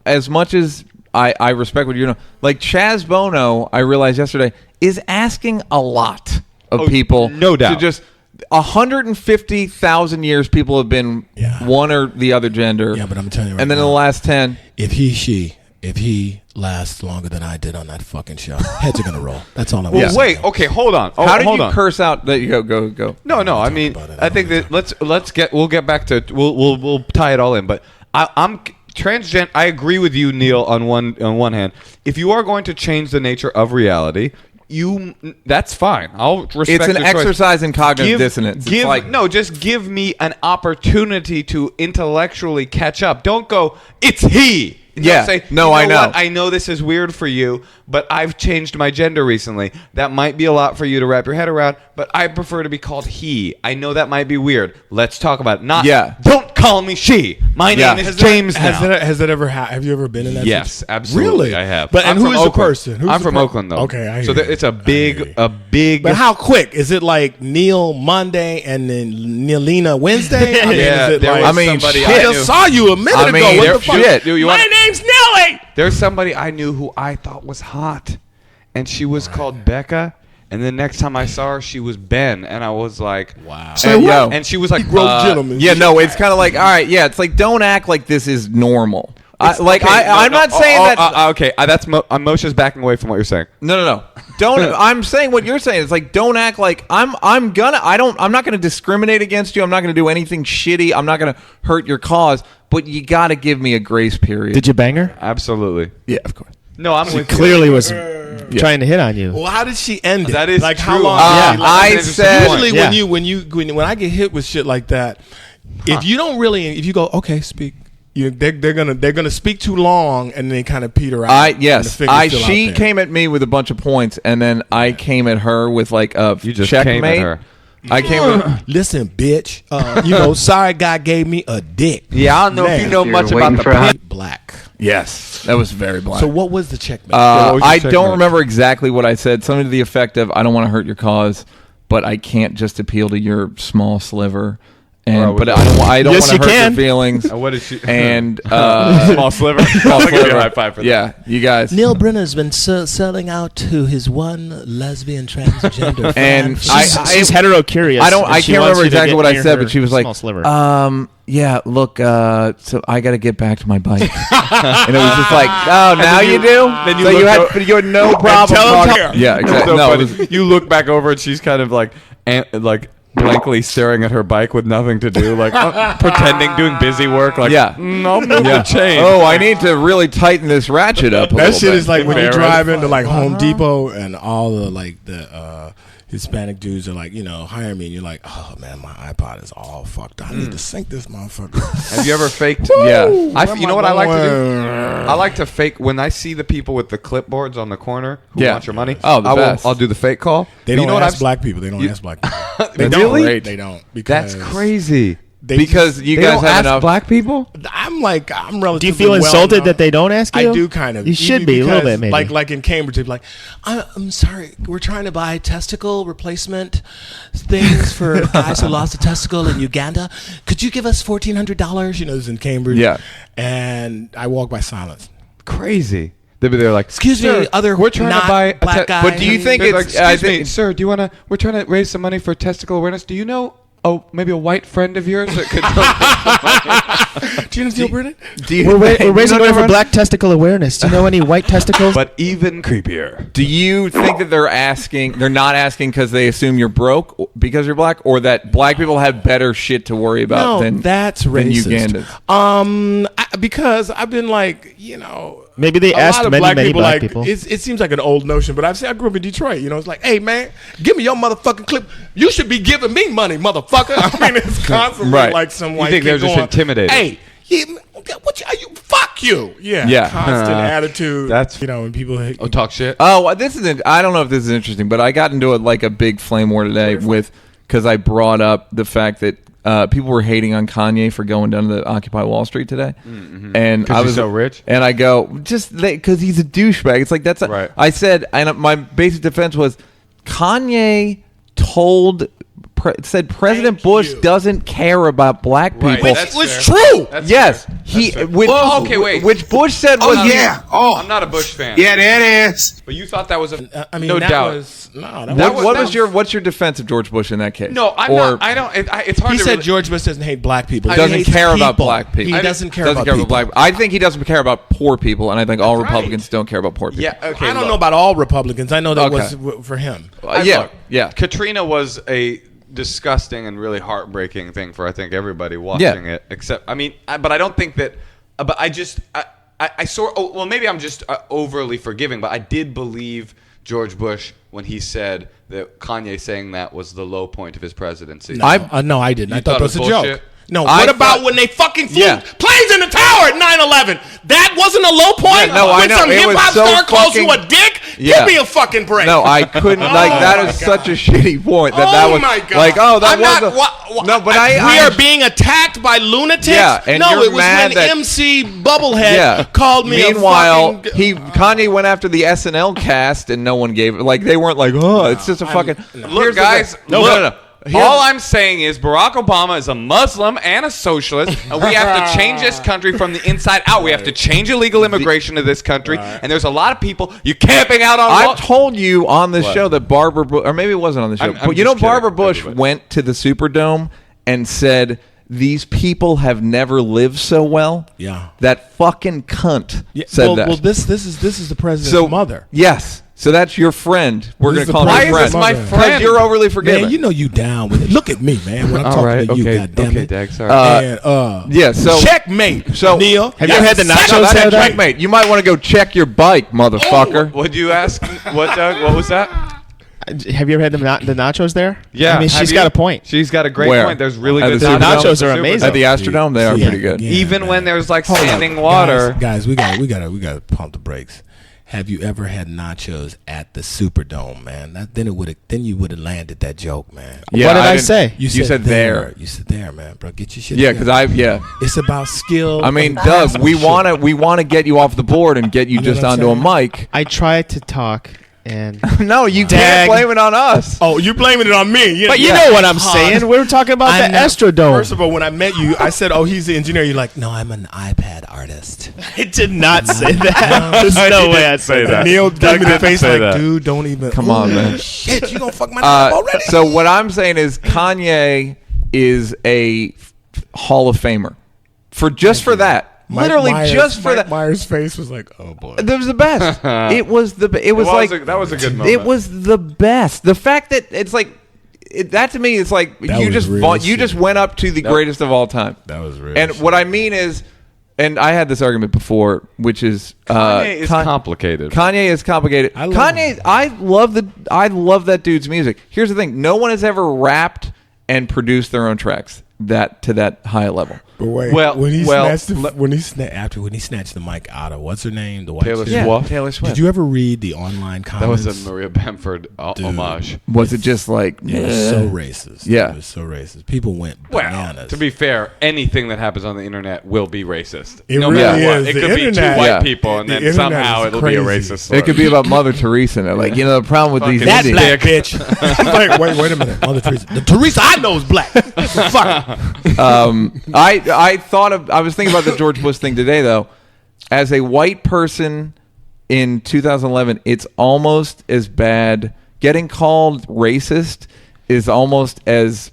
as much as I respect what you know, like Chaz Bono, I realized yesterday, is asking a lot of people.
no doubt.
To just 150,000 years people have been one or the other gender.
Yeah, but I'm telling you right
and then
now,
in the last 10.
if he lasts longer than I did on that fucking show, heads are gonna roll. That's all I'm
Well,
saying.
wait. Okay, hold on.
How did
hold
you
on.
curse out that you go?
No. I mean,
about it.
I think that we'll get back to we'll tie it all in. But I'm transgender. I agree with you, Neal. On one hand, if you are going to change the nature of reality, that's fine. I'll respect.
It's an
your choice.
exercise in cognitive dissonance. It's like,
Just give me an opportunity to intellectually catch up. Don't go, it's he.
Yeah.
Say,
No, I know.
What? I know this is weird for you, but I've changed my gender recently. That might be a lot for you to wrap your head around, but I prefer to be called he. I know that might be weird. Let's talk about it. Not, don't call me she. My name is James now.
Has that ever happened? Have you ever been in that?
Yes,
situation?
absolutely.
Really?
I have.
But
I'm
who
from
is the
Oakland.
person? Who's
I'm
the
from Oakland, though.
Okay, I hear
so
you.
it's a big.
But how quick is it? Like Neal Monday and then Nealina Wednesday? I mean,
Yeah,
is it
there
like,
was
I mean,
somebody
shit.
I
I
just
knew.
saw you a minute
I mean,
ago. What the fuck?
shit.
Dude, you want-
My name's Nelly.
There's somebody I knew who I thought was hot, and she was called Becca. And the next time I saw her, she was Ben, and I was like,
Wow.
And she was like,
gentlemen.
Yeah, no, it's kind of like, all right, yeah, it's like, don't act like this is normal. I'm not saying that.
Okay, that's Moshe's backing away from what you're saying.
No. Don't. I'm saying what you're saying. It's like, don't act like I'm not going to discriminate against you. I'm not going to do anything shitty. I'm not going to hurt your cause. But you got to give me a grace period.
Did you bang her?
Absolutely.
Yeah, of course.
No, I'm
She
with you.
clearly was trying to hit on you.
Well, how did she end it?
That is
like
true.
how long?
I said
Usually when I get hit with shit like that, if you go okay, speak. They're gonna speak too long and then kind of peter out.
She came at me with a bunch of points, and then I came at her with like a
You just
checkmate.
came at her.
I came.
Listen, bitch. Sorry, God gave me a dick.
Yeah, I don't know if you know much about the
Black.
Yes, that was very black.
So what was the checkmate?
I don't remember exactly what I said. Something to the effect of, "I don't want to hurt your cause, but I can't just appeal to your small sliver." And but I don't
Yes,
want to
you
hurt
can.
your feelings.
What is she?
And
Small sliver.
small
I'll give you a
sliver.
high five for that.
Yeah, you guys.
Neal Brenner's been selling out to his one lesbian transgender
And
fan.
She's hetero curious.
I can't remember exactly what I said, but she was like,
small sliver.
I'm yeah, look, so I got to get back to my bike. And it was just like, oh, now you do?
Then
so you had no problem talking. Yeah, exactly.
So funny. You look back over and she's kind of like blankly staring at her bike with nothing to do, like pretending, doing busy work. Like,
yeah,
no, the chain.
Oh, I need to really tighten this ratchet up.
That shit is like when you drive into like Home Depot and all the like the Hispanic dudes are like, hire me, and you're like, oh man, my iPod is all fucked. I need to sync this motherfucker.
Have you ever faked?
Yeah,
you know what I like to do? I like to fake when I see the people with the clipboards on the corner who want your money.
Oh, best.
I'll do the fake call.
They don't ask black people. They don't ask black people. They
Really?
They don't. Because
that's crazy.
Because you guys have enough
black people.
I'm relatively.
Do you feel insulted that they don't ask you?
I do kind of.
You should be a little bit, maybe.
Like in Cambridge, they'd be like, I'm sorry, we're trying to buy testicle replacement things for guys who lost a testicle in Uganda. Could you give us $1,400? This is in Cambridge.
Yeah.
And I walk by silence.
Crazy. They're like,
excuse me,
we're trying to buy
black guy.
But do you think it's?
Like, excuse me, sir. Do you want to? We're trying to raise some money for testicle awareness. Do you know? Oh, maybe a white friend of yours that could.
Do you know Neal Brennan?
We're raising money for black testicle awareness. Do you know any white testicles?
But even creepier.
Do you think that they're not asking because they assume you're broke because you're black, or that black people have better shit to worry about than
that's racist.
Ugandans?
Because I've been like,
maybe they asked many black people.
It seems like an old notion, but I grew up in Detroit. It's like, hey man, give me your motherfucking clip. You should be giving me money, motherfucker. I mean, it's constantly like some white.
You think they're just intimidated?
Hey, fuck you. Yeah. Constant attitude.
That's
when people
talk shit.
Oh, this isn't. I don't know if this is interesting, but I got into a big flame war today because I brought up the fact that. People were hating on Kanye for going down to the Occupy Wall Street today, and I was
he's so rich.
And I go just because he's a douchebag. It's like that's.
Right.
I said, and my basic defense was, Kanye said President Bush doesn't care about black people.
Which was true.
Yes, which Bush said was
I'm not a Bush fan.
Yeah, that is.
But you thought that was
no doubt.
What's your defense of George Bush in that case?
No, I'm not. I don't. It's hard.
He said George Bush doesn't hate black people.
He doesn't care about black people.
He doesn't care about
black people. I think he doesn't care about poor people, and I think all Republicans don't care about poor people.
Yeah. Okay.
I don't know about all Republicans. I know that was for him.
Yeah.
Katrina was a disgusting and really heartbreaking thing for I think everybody watching it. Except, but I don't think that. But maybe I'm just overly forgiving. But I did believe George Bush when he said that Kanye saying that was the low point of his presidency.
No, I didn't. I thought it was a joke. No,
what
about when they fucking flew planes in the tower at 9/11? That wasn't a low point?
Yeah, no, I know.
Some hip-hop star calls you a dick?
Yeah.
Give me a fucking break.
No, I couldn't. that is such a shitty point. That was
my God.
Like, no, but
we are being attacked by lunatics?
Yeah, and
no,
you're
it was
mad
when MC Bubblehead called me
Meanwhile, Kanye went after the SNL cast and no one gave it. They weren't like, it's just a fucking...
Look, guys. No. All I'm saying is Barack Obama is a Muslim and a socialist, and we have to change this country from the inside out. We have to change illegal immigration to this country, and there's a lot of people camping out on.
I've told you on the show that Barbara Bush, or maybe it wasn't on the show, but Barbara Bush went to the Superdome and said, these people have never lived so well.
Yeah,
that fucking cunt said that.
Well, this is the president's mother.
Yes. So that's your friend. We're going to call him
Why
friend.
is this my friend?
Because you're overly forgiving.
Man, you down with it. Look at me, man. When I'm talking to you, goddammit.
Okay, Dag, sorry.
So checkmate.
So
Neal,
have you had the nachos?
Checkmate. You might want to go check your bike, motherfucker.
Would you ask? What, Doug? What was that?
Have you ever had the nachos there?
Yeah.
I mean, she's got a point.
She's got a great point. There's really good
nachos are amazing.
At the Astrodome, they are pretty good.
Even when there's standing water.
Guys, we got to pump the brakes. Have you ever had nachos at the Superdome, man? Then you would have landed that joke, man.
Yeah, what did I say?
You said there. You said there, man, bro. Get your shit.
Yeah, because
it's about skill.
I mean, Doug, we want to get you off the board and get you just onto a mic.
I tried to talk. And
no, you can't blame it on us.
Oh, you're blaming it on me.
But you know what I'm saying. We're talking about the Astrodome.
First of all, when I met you, I said, "Oh, he's the engineer." You're like, "No, I'm an iPad artist."
I did not say that. There's no way I'd say that.
Neal gave me the face like, "Dude, don't even."
Come on, man.
Shit, you gonna fuck my name already?
So what I'm saying is, Kanye is a Hall of Famer for that. Literally just for that.
Myers' face was like, oh boy.
That was the best. It was that was a good moment. It was the best. The fact that it's like that to me is like you just went up to the greatest of all time.
That was real.
And what I mean is, and I had this argument before, which is
Kanye is complicated.
Kanye is complicated. I love that dude's music. Here's the thing: no one has ever rapped and produced their own tracks to that high level.
But wait, when he snatched the mic out of what's her name, the white
Taylor
chick?
Swift.
Taylor Swift.
Did you ever read the online comments?
That was a Maria Bamford homage.
Was it just like
it was so racist?
Yeah,
it was so racist. People went bananas.
Well, to be fair, anything that happens on the internet will be racist.
It
no
really
matter what.
is.
It could be two white people, and then somehow it'll be a racist slur.
It could be about Mother Teresa. And like, the problem with these
that
Indians.
black bitch. Like, wait a minute, Mother Teresa. The Teresa I know is black. Fuck.
I was thinking about the George Bush thing today, though. As a white person in 2011, it's almost as bad. Getting called racist is almost as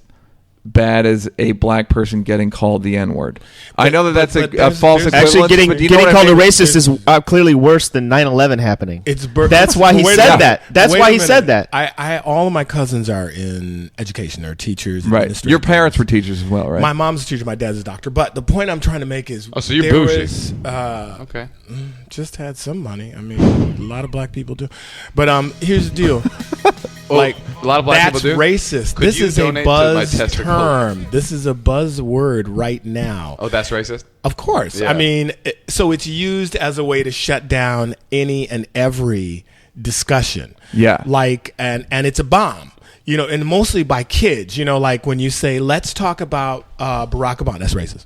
bad as a black person getting called the N-word. I know that's a false equivalence.
Actually, getting called a racist is clearly worse than 9/11 happening. That's why he said that. That's why he said that.
All of my cousins are in education. They're teachers.
Right. Your parents were teachers as well, right?
My mom's a teacher. My dad's a doctor. But the point I'm trying to make is,
so you're bougie.
Okay. Just had some money. I mean, a lot of black people do. But here's the deal. Like,
a lot of black people do.
That's racist. This is a buzz term. This is a buzzword right now.
Oh, that's racist?
Of course. Yeah. I mean, so it's used as a way to shut down any and every discussion.
Yeah.
Like, and it's a bomb. And mostly by kids. Like when you say, let's talk about Barack Obama. That's racist.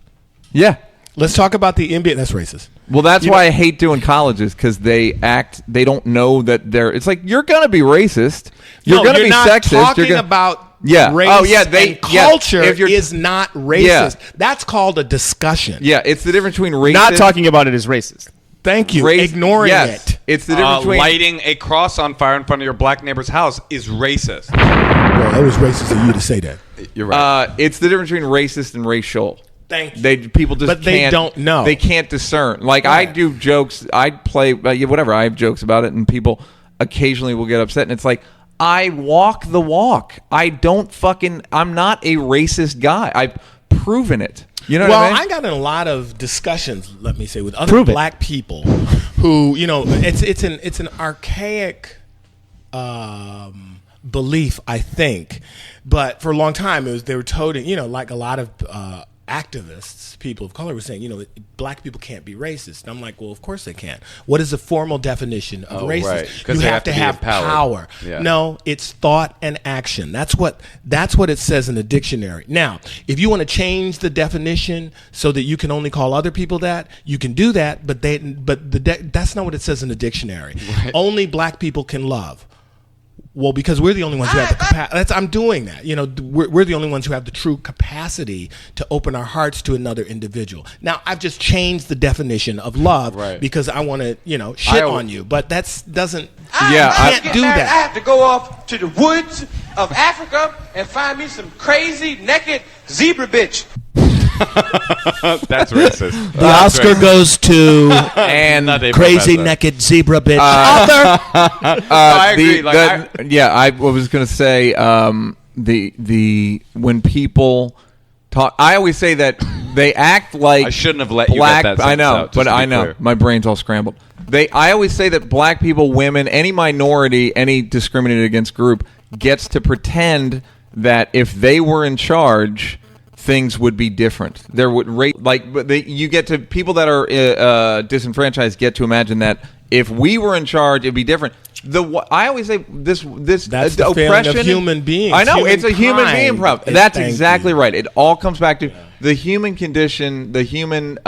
Yeah.
Let's talk about the NBA. That's racist.
Well, that's why I hate doing colleges, because they don't know that it's like, you're going to be racist. You're going to be sexist.
Talking about race and culture is not racist. Yeah. That's called a discussion.
Yeah, it's the difference between racist.
Not talking about it is racist.
Thank you. Ignoring it.
It's the difference between
lighting a cross on fire in front of your black neighbor's house is racist.
Well, it was racist of you to say that.
You're right.
It's the difference between racist and racial.
Thank you.
People just
they don't know.
They can't discern. Like, I do jokes. I play whatever. I have jokes about it, and people occasionally will get upset. And it's like, I walk the walk. I'm not a racist guy. I've proven it. You know what I mean?
I got in a lot of discussions, let me say, with other black people who, it's an archaic belief, I think. But for a long time, they were toting, like a lot of activists, people of color, were saying, black people can't be racist. And I'm like, well, of course they can. What is the formal definition of racist?
Right.
You have to have power.
Yeah.
No, it's thought and action. That's what it says in the dictionary. Now, if you want to change the definition so that you can only call other people that, you can do that. But that's not what it says in the dictionary. Right. Only black people can love. Well, because we're the only ones who have the capacity. I'm doing that. We're the only ones who have the true capacity to open our hearts to another individual. Now, I've just changed the definition of love because I want to, shit on you. But I can't do that.
I have to go off to the woods of Africa and find me some crazy, naked zebra bitch.
That's racist.
The Oscar goes to crazy naked zebra bitch.
I agree.
I was going to say when people talk, I always say that they act like
I shouldn't have let
black.
You get that
I know,
out,
but I know clear. My brain's all scrambled. I always say that black people, women, any minority, any discriminated against group gets to pretend that if they were in charge, things would be different. There would you get to people that are disenfranchised get to imagine that if we were in charge, it'd be different. I always say this
that's the
oppression
of human beings.
I know it's a human being problem. That's exactly right. It all comes back to the human condition, the human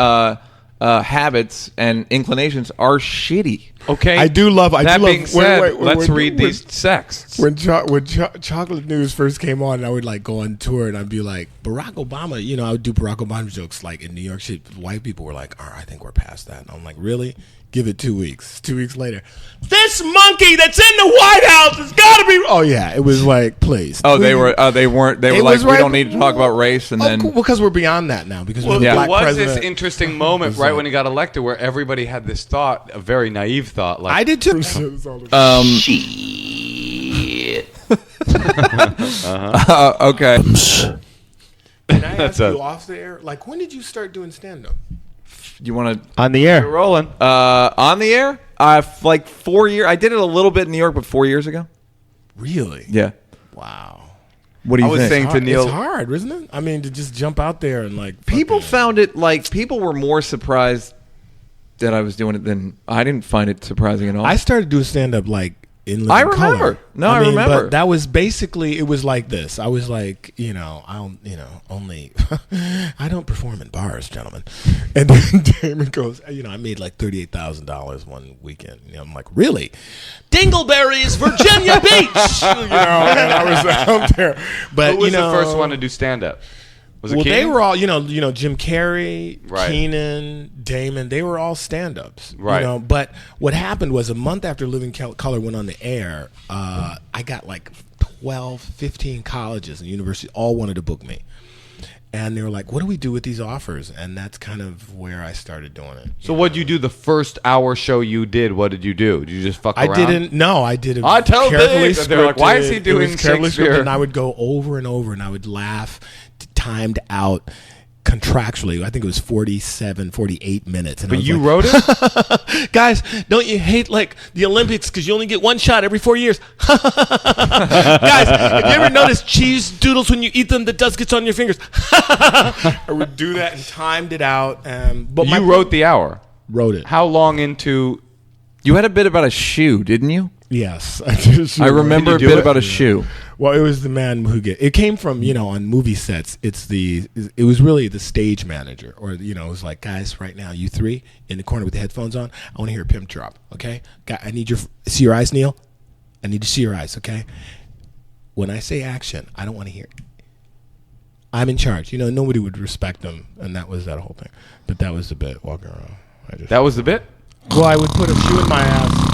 habits and inclinations are shitty.
Okay.
I do love.
That being said, let's read these texts.
When Chocolate News first came on, I would go on tour and I'd be like, Barack Obama. I would do Barack Obama jokes in New York City. White people were like, "I think we're past that." And I'm like, "Really? Give it 2 weeks. 2 weeks later, this monkey that's in the White House has got to be. Oh yeah, it was like, please.
Oh, they weren't. They were like, we don't need to talk about race, and then
because we're beyond that now. Because
well,
we have a
there
black
was
president.
this interesting moment right when he got elected where everybody had this thought, a very naive thought, like
I did too.
Shit.
okay.
Can I ask you off the air? Like, when did you start doing stand-up?
You want to
On the air.
we're rolling.
on the air? Like 4 years. I did it a little bit in New York, but 4 years ago.
Really?
Yeah.
Wow.
What do you
I was
think?
saying to Neal,
It's hard, isn't it? I mean, to just jump out there and like
People
fucking-
found it like people were more surprised that I was doing it than I didn't find it surprising at all.
I started doing stand-up like in living
I remember.
color.
No, I remember.
But that was basically, it was like this. I was like, only I don't perform in bars, gentlemen. And then Damon goes, I made like $38,000 one weekend. I'm like, really? Dingleberries, Virginia Beach. And I was out there. But
who was the first one to do stand-up? Was it
well,
Keenan?
they were all, Jim Carrey,
Right.
Keenan, Damon. They were all stand-ups.
Right.
But what happened was a month after Living Color went on the air, I got like 12, 15 colleges and universities all wanted to book me. And they were like, what do we do with these offers? And that's kind of where I started doing it.
So what did you do the first hour show you did? What did you do? Did you just fuck around?
I did it
I tell
carefully
Dave. They're like, why is he
scripted.
doing
It was carefully
Shakespeare?
scripted, and I would go over and over, and I would laugh, timed out contractually. I think it was 47, 48 minutes. And
But
I was
you
like,
wrote it?
guys, don't you hate like the Olympics because you only get one shot every 4 years? Guys, have you ever noticed cheese doodles when you eat them, the dust gets on your fingers? I would do that and timed it out. But
You wrote the hour.
wrote it.
How long into...
You had a bit about a shoe, didn't you?
Yes, I did.
I remember a
Can you do
bit
it?
about a shoe.
Well, it was the man who it came from, on movie sets. It was really the stage manager, or, it was like, guys, right now, you three in the corner with the headphones on, I want to hear a pimp drop, okay? I need see your eyes, Neal. I need to see your eyes, okay? When I say action, I don't want to hear it. I'm in charge. Nobody would respect them, and that was that whole thing. But that was the bit, walking around.
That was the bit?
Well, I would put a shoe in my ass.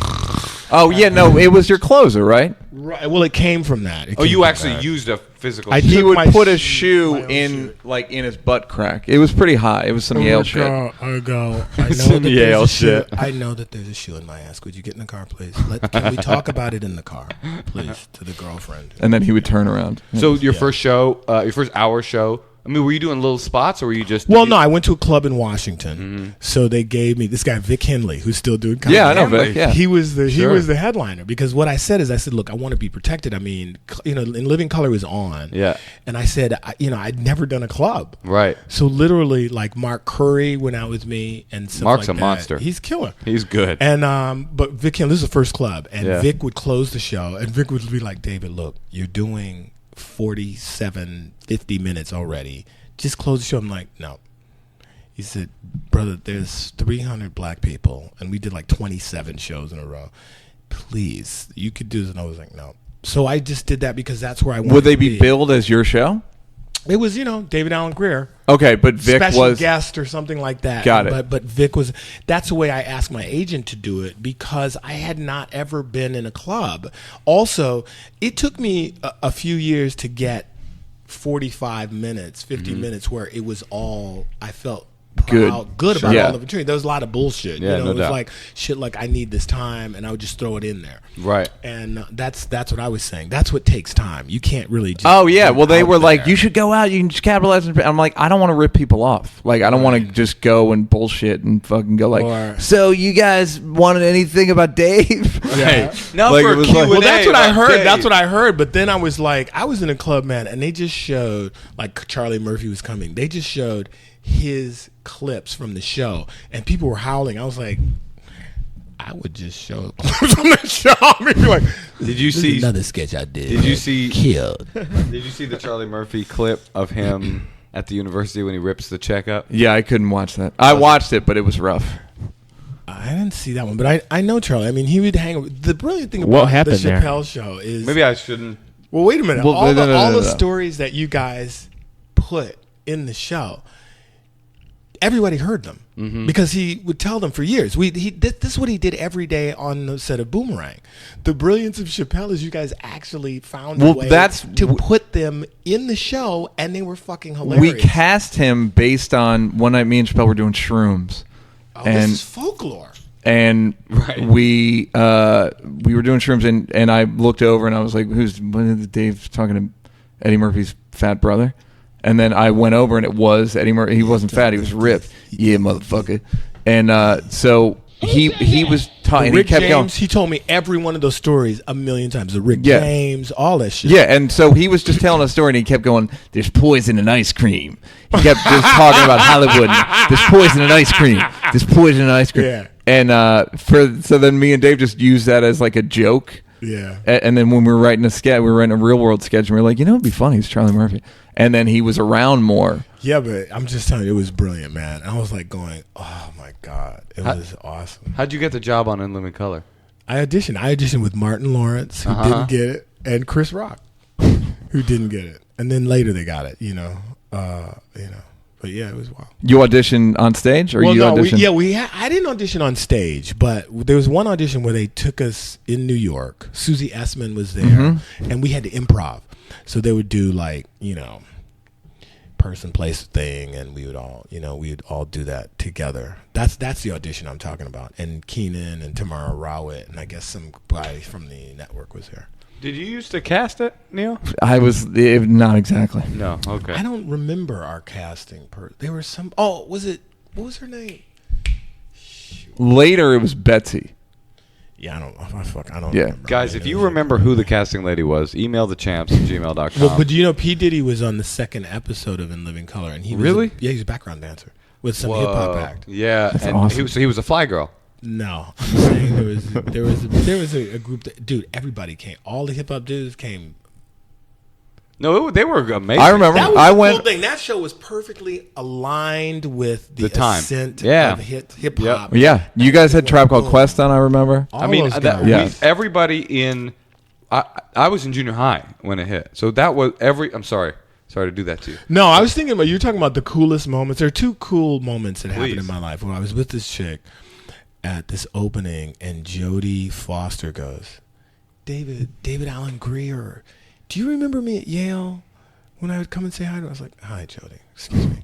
Oh yeah, no, it was your closer, right?
Right. Well, it came from that.
Oh, you actually used a physical...
I
He
took
would
my
put a
my
shoe
own
in
shoe.
like in his butt crack. It was pretty high. It was some Yale shit.
I go. I know
Some
that
Yale
there's a shoe.
shit.
I know that there's a shoe in my ass. Could you get in the car, please? Can we talk about it in the car, please, to the girlfriend?
And then he would turn around.
So your first show, your first hour show, I mean, were you doing little spots or were you just...
Well, no, I went to a club in Washington, so they gave me this guy Vic Henley, who's still doing comedy.
Yeah, I know Vic. Yeah,
He was the headliner because what I said is look, I want to be protected. I mean, in Living Color was on.
Yeah.
And I said, I'd never done a club.
Right.
So literally, like Mark Curry went out with me and stuff
Mark's
like
a
that.
monster.
He's killer.
He's good.
And but Vic Henley, this is the first club, and
Yeah.
Vic would close the show, and Vic would be like, David, look, you're doing 47, 50 minutes already. Just close the show. I'm like, no. He said, brother, there's 300 black people, and we did like 27 shows in a row. Please, you could do this. And I was like, no. So I just did that because that's where I wanted
would they
to
be billed as your show?
It was, David Allan Grier.
Okay, but Vic
Special
was
guest or something like that.
Got it.
But Vic was. That's the way I asked my agent to do it because I had not ever been in a club. Also, it took me a few years to get 45 minutes, 50 minutes where it was all I felt good about
Yeah.
all of it. There was a lot of bullshit.
Yeah, no
it was
doubt.
like shit. Like I need this time, and I would just throw it in there.
Right.
And that's what I was saying. That's what takes time. You can't really. Just
Oh yeah,
get
well they
out
were like,
there.
you should go out, you can just capitalize. I'm like, I don't want to rip people off. Like I don't want to just go and bullshit and fucking go like,
Or-
so you guys wanted anything about Dave?
Yeah.
Now
Like,
for
it was
Q&A
like-
Well, that's what I
about
heard.
Dave.
That's what I heard. But then I was like, I was in a club, man, and they just showed, like Charlie Murphy was coming. They just showed his clips from the show, and people were howling. I was like, I would just show clips from the show. I mean, like,
Did you
this
see...
is another sketch I did?
Did you see...
Killed?
Did you see the Charlie Murphy clip of him at the university when he rips the check up?
Yeah, I couldn't watch that. I watched it, but it was rough.
I didn't see that one, but I know Charlie. I mean, he would hang. The brilliant thing
What
about
happened
the
there?
Chappelle show is
Maybe I shouldn't...
Well, wait a minute.
Well,
all
no, no,
all
no,
the
no.
stories that you guys put in the show, everybody heard them because he would tell them for years. This is what he did every day on the set of Boomerang. The brilliance of Chappelle is you guys actually found a way to put them in the show, and they were fucking hilarious.
We cast him based on one night me and Chappelle were doing shrooms.
Oh, this is folklore.
And we were doing shrooms, and I looked over and I was like, when Dave's talking to Eddie Murphy's fat brother? And then I went over and it was Eddie Murphy. He wasn't fat, he was ripped. Yeah, motherfucker. And so he was talking.
Rick
he kept
James,
going.
he told me every one of those stories a million times. The Rick James, all that shit.
Yeah, and so he was just telling a story, and he kept going, there's poison in ice cream. He kept just talking about Hollywood. There's poison in ice cream. There's poison in ice cream.
Yeah.
And so then me and Dave just used that as like a joke.
Yeah.
And then when we were writing a sketch, we were writing a real world sketch, and we were like, it'd be funny. It's Charlie Murphy. And then he was around more.
Yeah, but I'm just telling you, it was brilliant, man. I was like going, oh my God. It was awesome.
How'd you get the job on In Living Color?
I auditioned with Martin Lawrence, who didn't get it, and Chris Rock, who didn't get it. And then later they got it, But yeah, it was wild.
You auditioned on stage, or auditioned?
I didn't audition on stage, but there was one audition where they took us in New York. Susie Essman was there, and we had to improv. So they would do like, person, place, thing, and we would all do that together. That's the audition I'm talking about. And Keenan and Tamara Rowett, and I guess somebody from the network was there.
Did you used to cast it, Neal?
I was not exactly.
No, okay.
I don't remember our casting. There was some. Oh, what was her name?
Later, it was Betsy.
Yeah, I don't.
Yeah,
remember.
Guys, if you remember who the casting lady was, email thechamps@gmail.com.
Well, but P. Diddy was on the second episode of In Living Color, and he was
really?
He's a background dancer with some hip hop act.
Yeah,
that's
and
awesome.
he was a fly girl.
No, I'm saying there was a group that, dude, everybody came. All the hip hop dudes came.
No, they were amazing.
I remember.
That was
I
the
went.
cool thing. That show was perfectly aligned with the
time.
ascent
Yeah.
of hip hop.
Yeah, you guys had Tribe Called Quest on. I remember.
All those guys.
Everybody in. I was in junior high when it hit, so that was I'm sorry to do that to you.
No, I was thinking about you're talking about the coolest moments. There are two cool moments that happened in my life where I was with this chick at this opening, and Jodie Foster goes, David Allan Grier, do you remember me at Yale when I would come and say hi to her? I was like, hi, Jodie. Excuse me.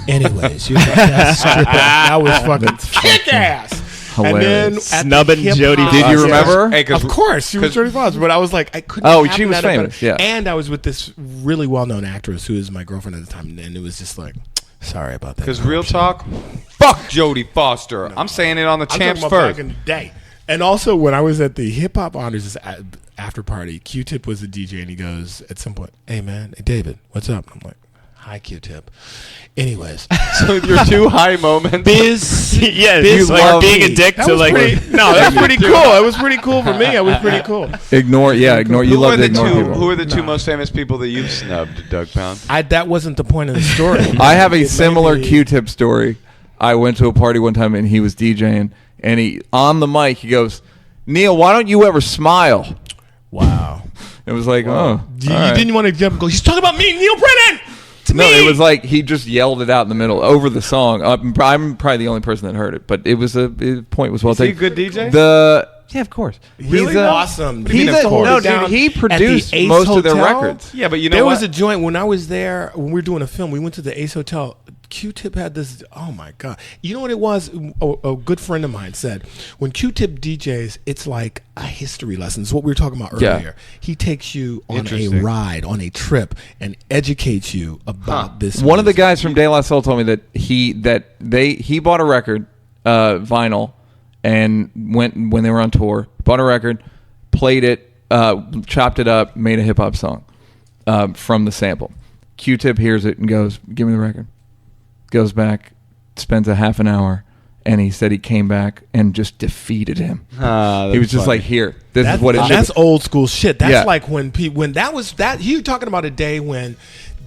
Anyways, she was like, that was fucking kick-ass.
Hilarious.
And then
Snubbing Jodie.
Did you remember?
Hey,
of course, she was Jodie Foster, but I was like, I couldn't.
Oh,
happen
she was
at it,
famous, yeah.
And I was with this really well-known actress who was my girlfriend at the time, and it was just like, sorry about that.
Because real talk, fuck Jodie Foster. No. I'm saying it on the Champs first.
Back in the day. And also, when I was at the Hip Hop Honors after party, Q-Tip was the DJ, and he goes at some point, hey, man, hey, David, what's up? I'm like, hi, Q-Tip. Anyways.
So your two high moments.
You love being a dick to like.
No, that was pretty cool. It was pretty cool for me. It was pretty cool.
Ignore. You love to ignore people.
Who are the two most famous people that you've snubbed, Douggpound?
That wasn't the point of the story.
I have a similar Q-Tip story. I went to a party one time, and he was DJing, and he on the mic, he goes, Neal, why don't you ever smile?
Wow.
It was like,
You didn't want to get up and go, he's talking about me, Neal Brennan!
No, it was like he just yelled it out in the middle over the song. I'm probably the only person that heard it, but it was the point was well taken.
Is he a good DJ?
Yeah, of course.
Really awesome.
He produced most of their records.
Yeah, but you know
there
what?
was a joint when I was there, when we were doing a film, we went to the Ace Hotel. Q-Tip had this, oh my God. You know what it was? A good friend of mine said, when Q-Tip DJs, it's like a history lesson. It's what we were talking about earlier. Yeah. He takes you on a ride, on a trip, and educates you about this.
One of the guys from De La Soul told me that he bought a record, vinyl, and went when they were on tour, bought a record, played it, chopped it up, made a hip-hop song from the sample. Q-Tip hears it and goes, give me the record. Goes back, spends a half an hour, and he said he came back and just defeated him. He was just like, here, this is what it is.
That's old school shit. That's like when you're talking about a day when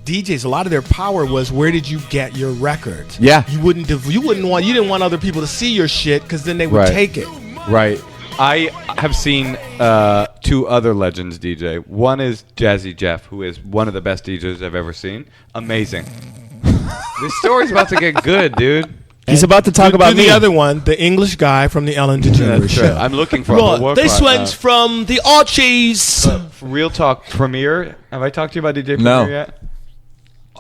DJs, a lot of their power was, where did you get your records?
Yeah.
You didn't want other people to see your shit, because then they would take it.
Right. I have seen two other legends DJ. One is Jazzy Jeff, who is one of the best DJs I've ever seen. Amazing. This story's about to get good, dude.
He's about to talk about
the
me.
other one, the English guy from the Ellen DeGeneres show.
I'm looking for a work
This
right
one's
now.
from the Archies.
Real talk, Premiere. Have I talked to you about DJ Premiere
No.
yet?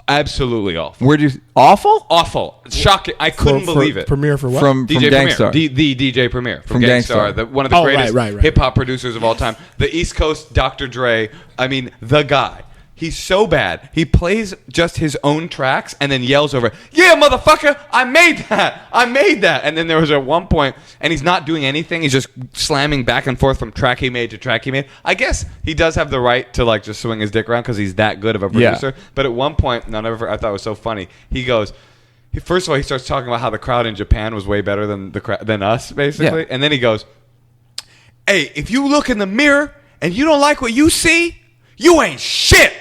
Absolutely awful.
Where'd you awful
Awful. Shocking. I couldn't believe it.
Premiere for what?
from
DJ
Gangstar?
Premier, the DJ Premier from
Gangstar.
Gangstar, one of the
Oh,
greatest
right.
hip hop producers of all time. The East Coast Dr. Dre. I mean, the guy. He's so bad. He plays just his own tracks and then yells over, "Yeah, motherfucker, I made that. I made that." And then there was at one point, and he's not doing anything. He's just slamming back and forth from track he made to track he made. I guess he does have the right to like just swing his dick around because he's that good of a producer.
Yeah.
But at one point, I thought it was so funny. He goes. First of all, he starts talking about how the crowd in Japan was way better than us, basically.
Yeah.
And then he goes, "Hey, if you look in the mirror and you don't like what you see, you ain't shit."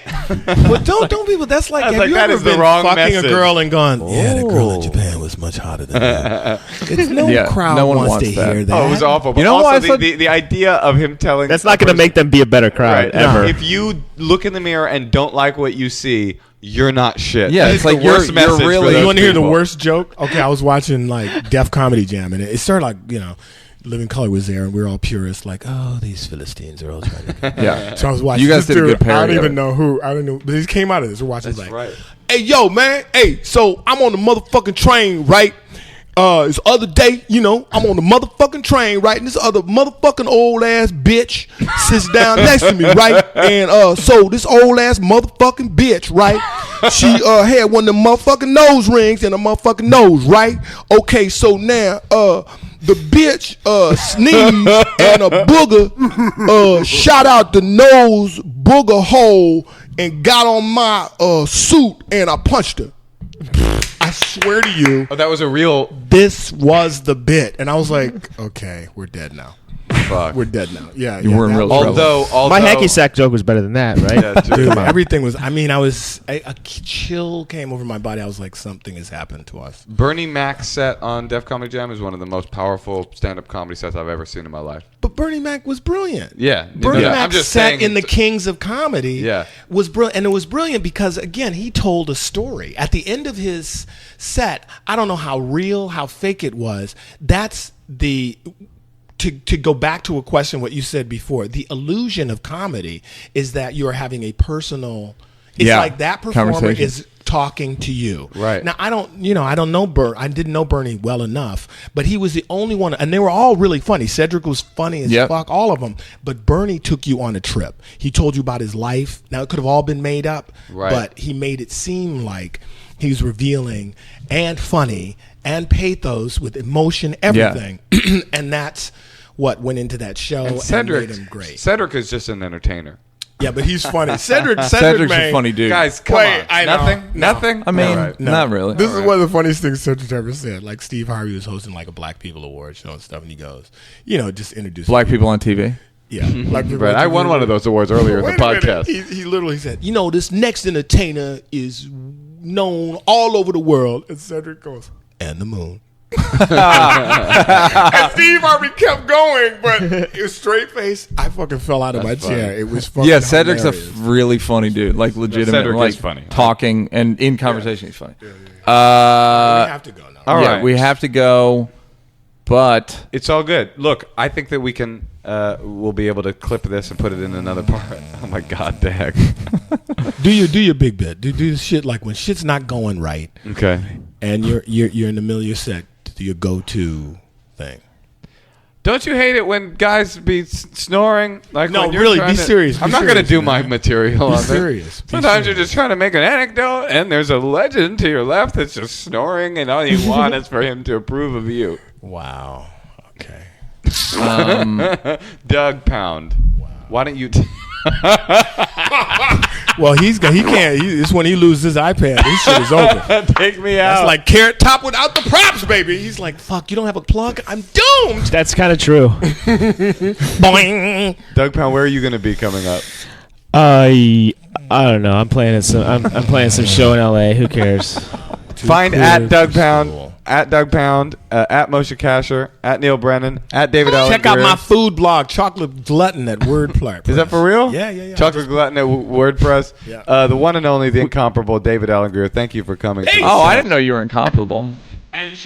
But don't people? That's like, have you
that
ever
is the
been
wrong
fucking
message.
a girl and gone, "Yeah, the girl in Japan was much hotter than that." It's no
Yeah,
crowd
no one
wants
wants
to
that.
hear that.
Oh, it was awful. But
You know
also
why I
the,
thought-
the idea of him telling
That's not going to make them be a better crowd
right.
ever.
If you look in the mirror and don't like what you see, you're not shit.
Yeah,
That
it's
is
like
the worst
you're
message for
really-
those
You want to hear the
people.
worst joke? Okay, I was watching like Def Comedy Jam, and it started like, Living Color was there, and we were all purists, like, "Oh, these Philistines are all trying to."
Yeah.
So I was watching.
You guys
this
did a
dude,
good parody
I don't
of
even
it.
know who. I don't know, but he came out of this. We're watching.
That's
like,
right.
"Hey, yo, man. Hey, so I'm on the motherfucking train, right? This other day, I'm on the motherfucking train, right? And this other motherfucking old ass bitch sits down next to me, right? And so this old ass motherfucking bitch, right? She had one of them motherfucking nose rings in her motherfucking nose, right? Okay, so now the bitch sneezed and a booger shot out the nose booger hole and got on my suit, and I punched her. I swear to you,
Oh, that was a real
this was the bit. And I was like, okay, we're dead now.
fuck.
We're dead now. Yeah.
You were in
that
real
was-
trouble.
Although
My hacky sack joke was better than that, right?
Yeah, dude.
Dude, everything was, a chill came over my body. I was like, something has happened to us.
Bernie Mac's set on Def Comedy Jam is one of the most powerful stand-up comedy sets I've ever seen in my life.
But Bernie Mac was brilliant.
Yeah.
Bernie
Yeah.
Mac
I'm just
sat
saying
in the
it's-
Kings of Comedy.
Yeah.
Was brilliant, and it was brilliant because again he told a story at the end of his set. I don't know how real, how fake it was. That's the to go back to a question what you said before. The illusion of comedy is that you're having a personal. It's
Yeah.
like that performer
Conversation.
is talking to you.
Right.
Now I don't know I didn't know Bernie well enough, but he was the only one, and they were all really funny. Cedric was funny as
Yep.
fuck, all of them. But Bernie took you on a trip. He told you about his life. Now it could have all been made up,
Right.
but he made it seem like he was revealing and funny and pathos with emotion, everything. And that's what went into that show and
Cedric,
made him great.
Cedric is just an entertainer.
Yeah, but he's funny. Cedric's
Cedric's
man,
a funny dude.
Guys, come
Wait,
on.
I know.
Nothing?
No.
Nothing?
I mean,
All right.
not really.
This is one of the funniest things Cedric ever said. Like Steve Harvey was hosting like a Black People Award show and stuff, and he goes, just introduce
Black people on TV.
Yeah, Black People.
Right, I won one of those awards earlier in the
Wait a minute.
podcast.
He literally said, this next entertainer is known all over the world. And Cedric goes, and the moon. And Steve Harvey kept going, but it was straight face. I fucking fell out of my chair. It was fucking
Yeah, Cedric's
hilarious.
a really funny dude. Like legitimate,
Cedric
like
is funny.
talking and in conversation, he's funny.
We have to go now.
All
yeah,
right.
we have to go, but
It's all good. Look, I think that we can, we'll be able to clip this and put it in another part. Oh my God, Dag.
Do your big bit. Do shit like when shit's not going right,
Okay.
and you're in the middle of your set. Do your go-to thing.
Don't you hate it when guys be snoring? Like
No,
when you're
really,
trying
be
to-
serious,
I'm
be
not going to
serious,
do
man.
my material
Be
on
serious,
this.
be
Sometimes you're
serious.
just trying to make an anecdote, and there's a legend to your left that's just snoring, and all you want is for him to approve of you.
Wow. Okay.
Douggpound. Why don't you?
Well, he can't. It's when he loses his iPad. This shit is over.
Take me
That's
out.
like Carrot Top without the props, baby. He's like, fuck, you don't have a plug? I'm doomed.
That's kind of true.
Boing.
Douggpound, where are you going to be coming up?
I don't know. I'm playing at some. I'm playing some show in LA. Who cares?
Find at Douggpound at Douggpound, at Moshe Kasher, at Neal Brennan, at David Allan
Check out
Grier.
my food blog, Chocolate Glutton at WordPress.
Is that for real?
Yeah.
Chocolate Glutton at WordPress.
Yeah.
The one and only, the incomparable David Allan Grier. Thank you for coming.
Hey.
Oh, I didn't know you were incomparable.
Wait,